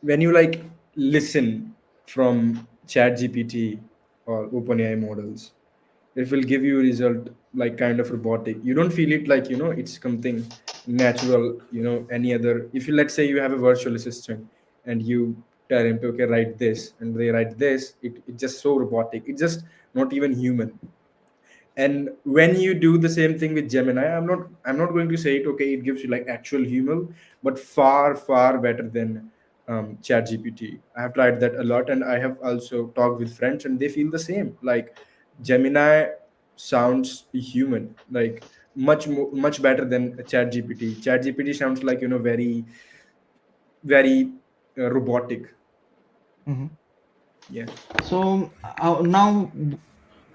when you like listen from ChatGPT or OpenAI models, it will give you a result like kind of robotic. You don't feel it like it's something natural. Any other. If you, let's say, you have a virtual assistant and you tell him to, okay, write this, and they write this, it's just so robotic. It's just not even human. And when you do the same thing with Gemini, I'm not going to say it, okay, it gives you like actual human, but far far better than Chat GPT. I have tried that a lot, and I have also talked with friends and they feel the same. Like Gemini sounds human, like much better than Chat GPT. Chat GPT sounds like very very robotic. Mhm. Yeah. So now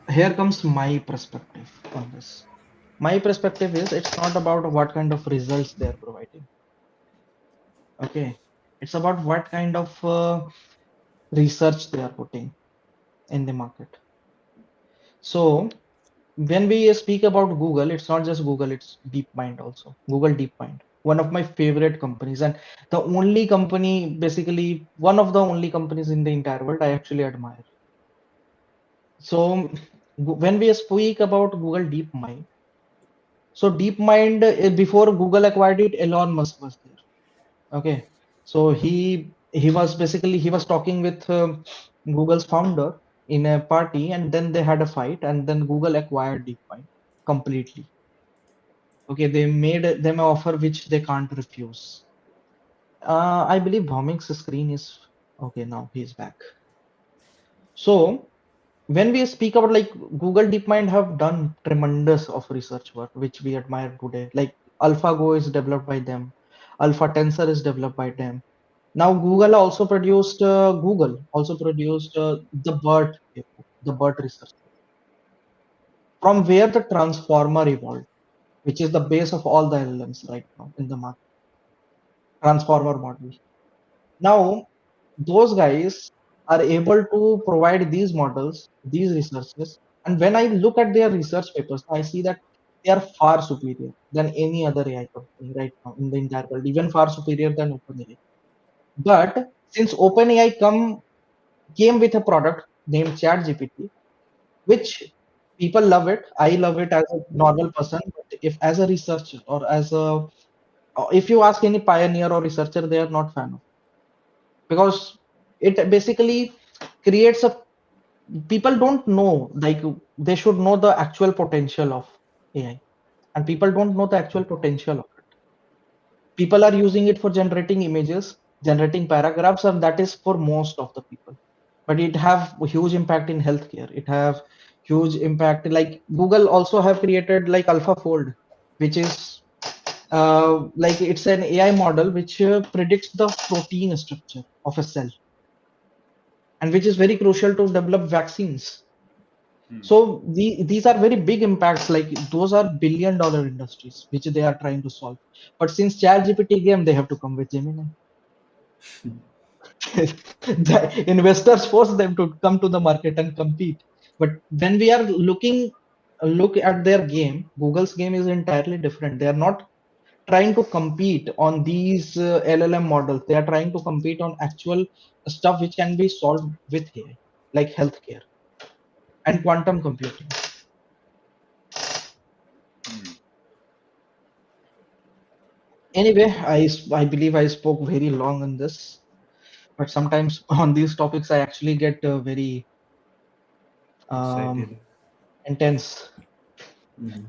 here comes my perspective on this. My perspective is it's not about what kind of results they are providing. Okay. It's about what kind of research they are putting in the market. So when we speak about Google, it's not just Google, it's DeepMind also. Google DeepMind, one of my favorite companies, and the only company, basically one of the only companies in the entire world I actually admire. So when we speak about Google DeepMind, so DeepMind, before Google acquired it, Elon Musk was there. Okay, so he was talking with Google's founder in a party, and then they had a fight, and then Google acquired DeepMind completely. Okay, they made them an offer which they can't refuse. I believe Bhaumik's screen is okay now. He's back. So when we speak about like Google DeepMind have done tremendous of research work, which we admire today. Like AlphaGo is developed by them, Alpha Tensor is developed by them. Now Google also produced the BERT research from where the transformer evolved, which is the base of all the LLMs right now in the market, transformer model. Now those guys are able to provide these models, these researches. And when I look at their research papers, I see that they are far superior than any other AI company right now in the entire world, even far superior than OpenAI. But since OpenAI came with a product named ChatGPT, which people love it, I love it as a normal person. But if as a researcher or as a if you ask any pioneer or researcher, they are not fan of, because it basically creates a, people don't know, like they should know the actual potential of AI, and people don't know the actual potential of it. People are using it for generating images, generating paragraphs, and that is for most of the people. But it have a huge impact in healthcare. It have huge impact, like Google also have created like AlphaFold, which is like it's an AI model which predicts the protein structure of a cell, and which is very crucial to develop vaccines. So these are very big impacts. Like those are billion-dollar industries which they are trying to solve. But since ChatGPT came, they have to come with Gemini. The investors force them to come to the market and compete. But when we are look at their game, Google's game is entirely different. They are not trying to compete on these LLM models. They are trying to compete on actual stuff which can be solved with AI, like healthcare and quantum computing. Anyway, I believe I spoke very long on this, but sometimes on these topics I actually get very um, Excited. intense. Mhm.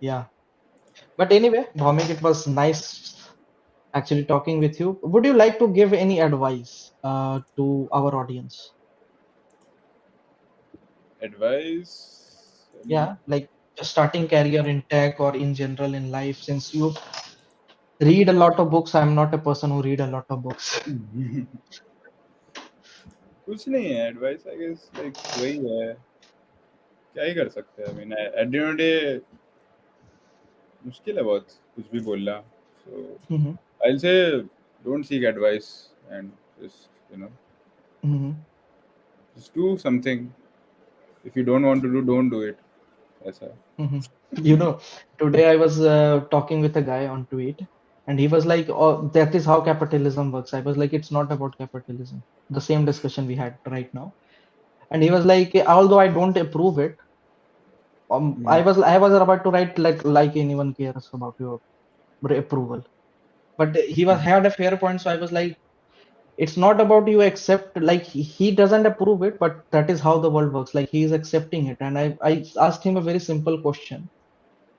Yeah. But anyway, Bhaumik, it was nice actually talking with you. Would you like to give any advice to our audience? Advice? I mean, Yeah, like just starting career in tech or in general in life, since you read a lot of books. I'm not a person who read a lot of books. कुछ नहीं है advice I guess like वही है क्या ही कर सकते हैं I mean at the end of the day मुश्किल है बहुत कुछ भी बोलना so Hmm. I will say don't seek advice and just you know Hmm. Just do something if you don't want to do don't do it ऐसा Hmm. You know, today I was talking with a guy on tweet, and he was like, "Oh, that is how capitalism works." I was like, "It's not about capitalism." The same discussion we had right now, and he was like, "Although I don't approve it, Mhm. I was about to write like anyone cares about your approval." But he was had a fair point, so I was like, "It's not about you accept, like he doesn't approve it, but that is how the world works. Like he is accepting it." And I asked him a very simple question.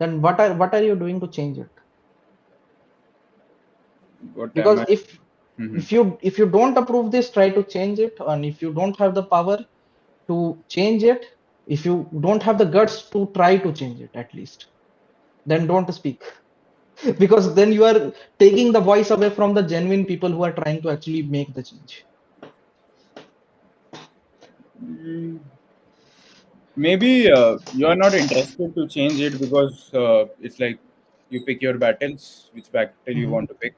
Then what are you doing to change it? what am Because I if you don't approve this, try to change it. And if you don't have the power to change it, if you don't have the guts to try to change it at least, then don't speak. Because then you are taking the voice away from the genuine people who are trying to actually make the change. maybe you are not interested to change it because it's like you pick your battles, which battle you Hmm. want to pick,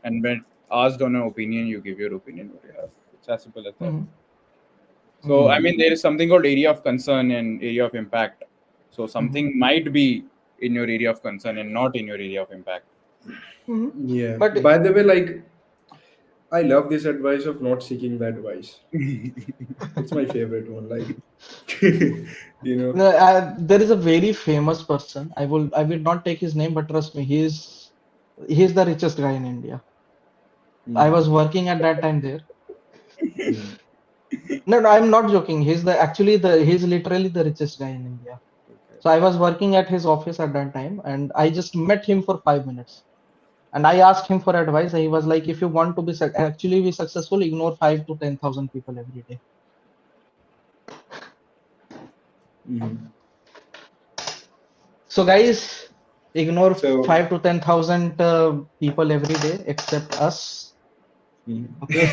and when asked on an opinion, you give your opinion what you have. It's as simple as that. Hmm. So, Hmm. I mean, there is something called area of concern and area of impact. So, Hmm. something might be in your area of concern and not in your area of impact. Hmm. Yeah. But By the way, like I love this advice of not seeking the advice. It's my favorite one. Like, you know. there is a very famous person. I will not take his name, but trust me, he is the richest guy in India. I Mhm. was working at that time there. Mhm. No, no, I'm not joking. He's literally the richest guy in India. Okay. So I was working at his office at that time, and I just met him for 5 minutes. And I asked him for advice. And he was like, "If you want to actually be successful, ignore 5 to 10,000 people every day." Mhm. So guys, ignore So, 5 to 10,000 people every day except us. mhm. Okay.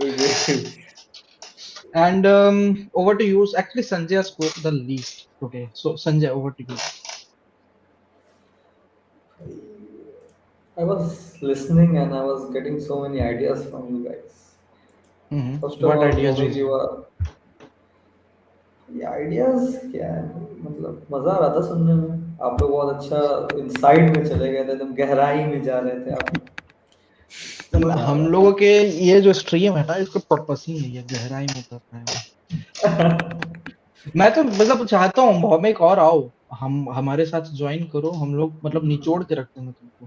Okay. And over to you. Actually, Sanjay spoke the least today. So Sanjay, over to you. I was listening and I was getting so many ideas from you guys. First of What all, ideas do you Bhumik, you think? are ये ideas क्या है, मतलब मजा आ रहा था सुनने में। आप लोग बहुत अच्छा इनसाइड में चले गए थे, एकदम गहराई में जा रहे थे आप लोग। तो मजा आ हम रहा लोगों के ये जो स्ट्रीम है ना, इसका पर्पस ही है ये गहराई में उतरना है। था। मैं तो मतलब चाहता हूँ भौमिक और आओ, हम हमारे साथ ज्वाइन करो, हम लोग मतलब निचोड़ के रख देंगे तुमको।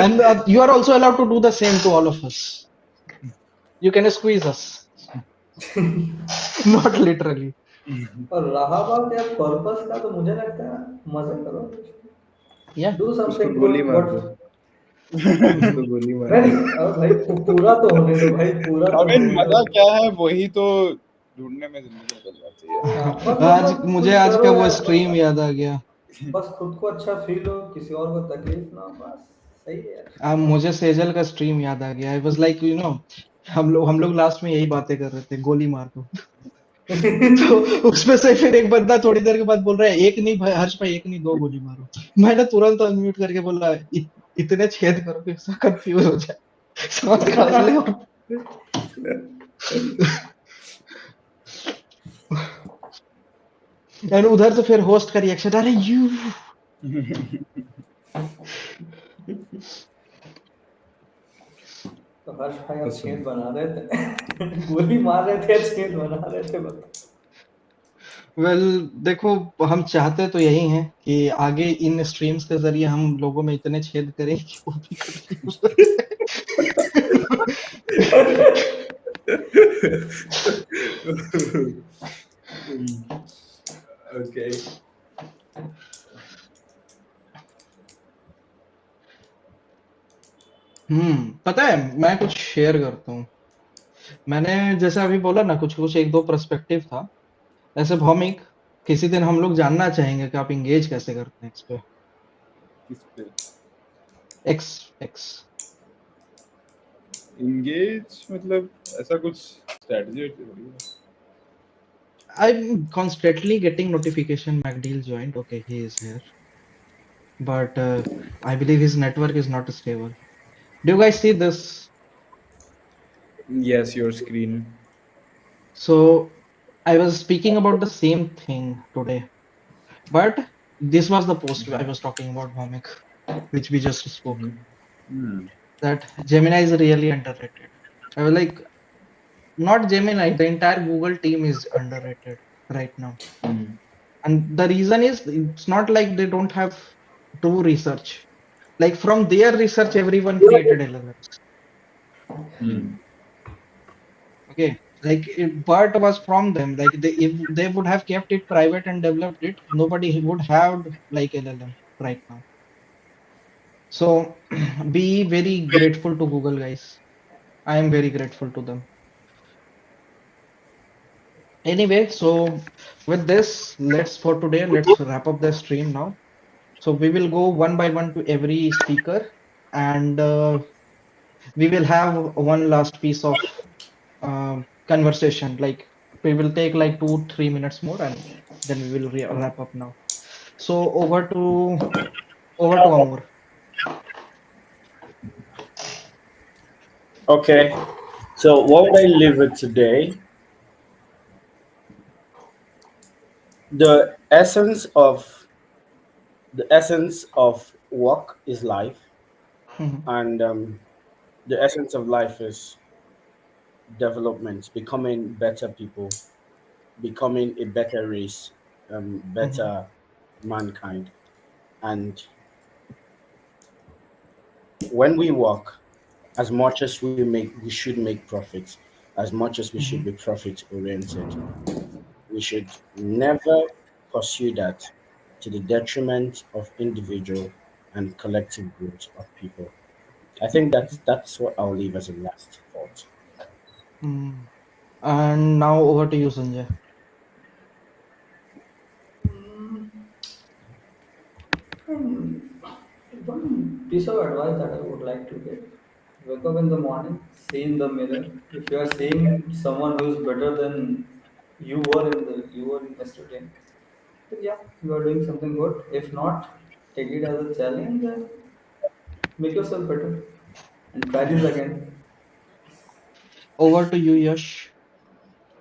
And you are also allowed to do the same to all of us, you can squeeze us, not literally. और रहा बात यार पर्पस का, तो मुझे लगता है मजे करो, या डू उसको समथिंग गोली गुड मार बट दो, उसको गोली मार नहीं दो। नहीं, अब भाई पूरा तो होने दो भाई, पूरा I तो mean, होने दो। मजा क्या है वही तो ढूंढने में जिंदगी निकल जाती है। हाँ, बस आज मतलब मुझे कुछ आज का करो वो यार, स्ट्रीम याद आ गया। बस खुद को अच्छा फील हो, किसी और को तकलीफ ना हो, बस सही है यार। अब मुझे सेजल का स्ट्रीम याद आ गया। आई वाज लाइक यू नो, हम लोग लास्ट में यही बातें कर रहे थे, गोली मार दो। तो उसमें से फिर एक बंदा थोड़ी देर के बाद बोल रहा है, एक नहीं भाई हर्ष भाई, एक नहीं दो गोली मारो। मैंने तुरंत अनम्यूट करके बोला, इतने छेद करो कि सब कंफ्यूज हो जाए, सांस खास ले। और उधर से फिर होस्ट का रिएक्शन, अरे यू। तो हर्ष भाई आप कसम। छेद बना रहे थे। गोली मार रहे थे, छेद बना रहे थे, बता। वेल देखो, हम चाहते तो यही हैं कि आगे इन स्ट्रीम्स के जरिए हम लोगों में इतने छेद करें कि वो भी कंफ्यूज हो Okay. पता है, मैं कुछ शेयर करता हूँ। मैंने जैसे अभी बोला ना, कुछ कुछ एक दो पर्सपेक्टिव था। ऐसे भौमिक, किसी दिन हम लोग जानना चाहेंगे कि आप इंगेज कैसे करते हैं इस पे। किस पे एक्स एक्स engage मतलब ऐसा कुछ strategy थोड़ी है। I'm constantly getting notification MacDeal joined. Okay, he is here, but I believe his network is not stable. Do you guys see this? Yes, your screen. So I was speaking about the same thing today, but this was the post I was talking about, Bhamik, which we just spoke. Mhm. That Gemini is really underrated. I was like, not Gemini, the entire Google team is underrated right now. Mm. And the reason is, it's not like they don't have true research. Like from their research, everyone created LLMs. Mm. Okay, like Bert was from them. Like if they would have kept it private and developed it, nobody would have like LLM right now. So be very grateful to Google, guys. I am very grateful to them. Anyway, so with this, let's for today, let's wrap up the stream now. So we will go one by one to every speaker, and we will have one last piece of conversation. Like we will take like 2 3 minutes more, and then we will wrap up now. So over to Amur. Okay. So what would I leave with today? The essence of the essence of work is life, Mhm, and the essence of life is development, becoming better people, becoming a better race, mhm, better mankind. And when we work, as much as we should make profits, as much as we should mhm, be profit oriented. We should never pursue that to the detriment of individual and collective growth of people. I think that's what I'll leave as a last thought. mhm. And now over to you, Sanjay. One piece of advice that I would like to give: wake up in the morning, see in the mirror. If you are seeing someone who is better than you were in yesterday, then yeah, you are doing something good. If not, Take it as a challenge and make yourself better and try this again. Over to you, Yash.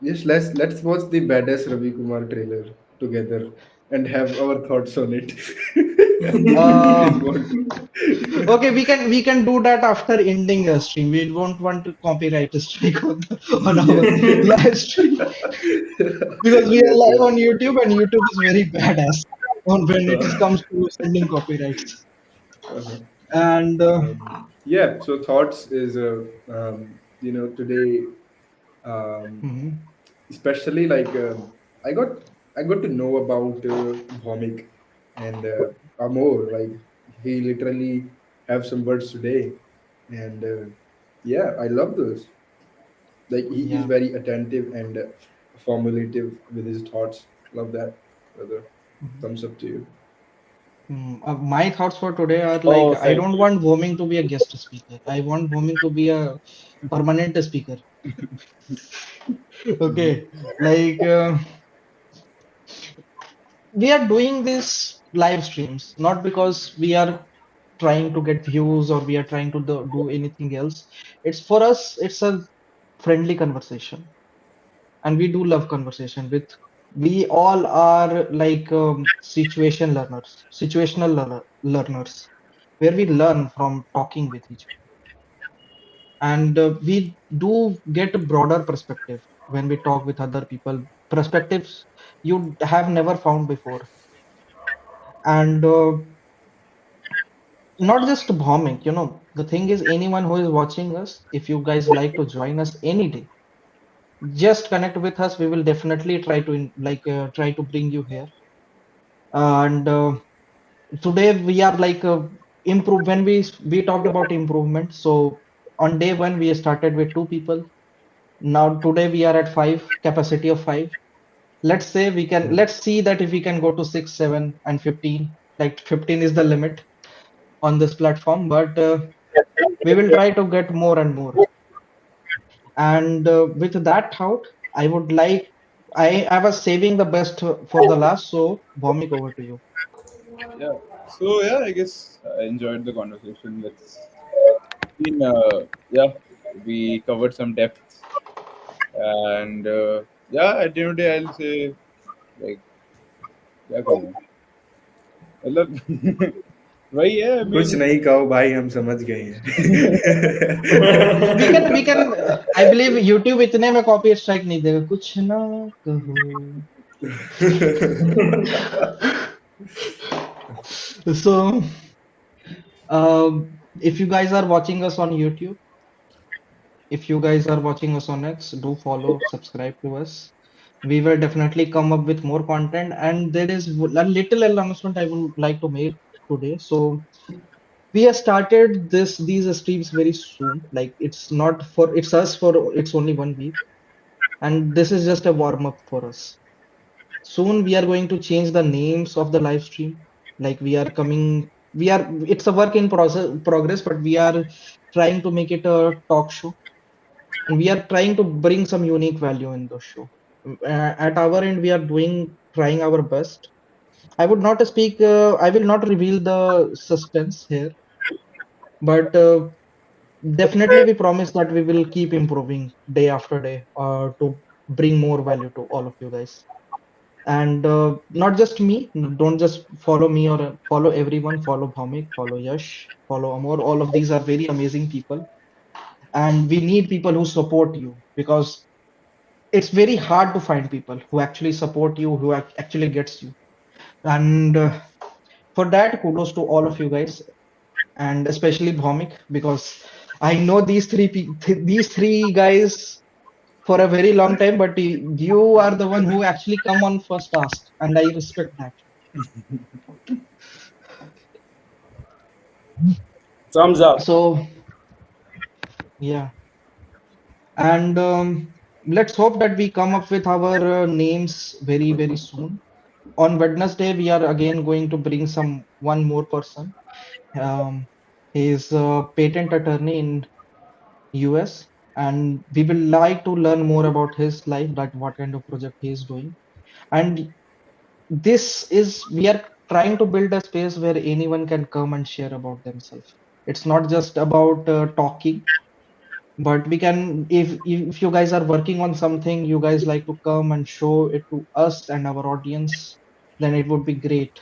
Yes, let's watch the baddest Ravi Kumar trailer together and have our thoughts on it. Please Uh, want. okay, we can do that after ending the stream. We won't want to copyright strike on our Yes. live stream because we are Yes, live yes. on YouTube and YouTube is very badass on when it Uh, comes to sending copyrights. uh-huh. And Yeah. So thoughts is today, um, mhm, especially like I got I got to know about Bhomik and Amor. Like he literally have some words today, and yeah, I love those. Like he is yeah. very attentive and formulative with his thoughts. Love that, brother. Mhm. Thumbs up to you. My thoughts for today are like Oh, I thank don't you. want Booming to be a guest speaker. I want Booming to be a permanent speaker. Mhm. Okay, like we are doing this live streams not because we are trying to get views or we are trying to do anything else. It's for us, it's a friendly conversation, and we do love conversation with. We all are like situational learners, where we learn from talking with each other, and we do get a broader perspective when we talk with other people, perspectives you have never found before. And not just bombing, the thing is, anyone who is watching us, if you guys like to join us any day, just connect with us. We will definitely try to try to bring you here. And today we are like improve when we talked about improvement. So on day one we started with two people. Now today we are at five, capacity of five. Let's say we can, let's see that if we can go to six, seven, and 15. Like 15 is the limit on this platform, but we will try to get more and more. And with that thought, I would like, I was saving the best for the last. So Vomik, over to you. Yeah. So yeah, I guess I enjoyed the conversation. Let's been yeah, we covered some depth, and yeah, at the end of the day, I'll say like yeah, come on. मतलब वही है I कुछ mean नहीं कहो भाई हम समझ गए We can I believe YouTube इतने में कॉपी स्ट्राइक नहीं देगा, कुछ ना कहो. So if you guys are watching us on YouTube, if you guys are watching us on X, do follow, subscribe to us. We will definitely come up with more content, and there is a little announcement I would like to make today. So we have started these streams very soon. Like it's not for, it's us for, it's only 1 week, and this is just a warm up for us. Soon we are going to change the names of the live stream. Like we are, it's a work in progress, but we are trying to make it a talk show, and we are trying to bring some unique value in the show. At our end, we are trying our best. I would not speak, I will not reveal the suspense here, but definitely we promise that we will keep improving day after day to bring more value to all of you guys. And not just me, don't just follow me or follow everyone, follow Bhaumik, follow Yash, follow Amor. All of these are very amazing people, and we need people who support you, because it's very hard to find people who actually support you, who actually gets you. And for that, kudos to all of you guys, and especially Bhaumik, because I know these three guys for a very long time, but you are the one who actually come on first task, and I respect that. Thumbs up. So yeah, and let's hope that we come up with our names very very soon. On Wednesday, we are again going to bring one more person. He is a patent attorney in US, and we will like to learn more about his life, that what kind of project he is doing. And this is, we are trying to build a space where anyone can come and share about themselves. It's not just about talking, but we can, if you guys are working on something, you guys like to come and show it to us and our audience, then it would be great.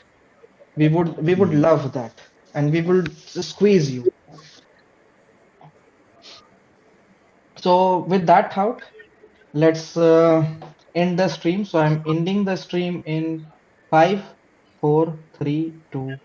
We would love that, and we will squeeze you. So with that out, let's end the stream. So I'm ending the stream in 5, 4, 3, 2,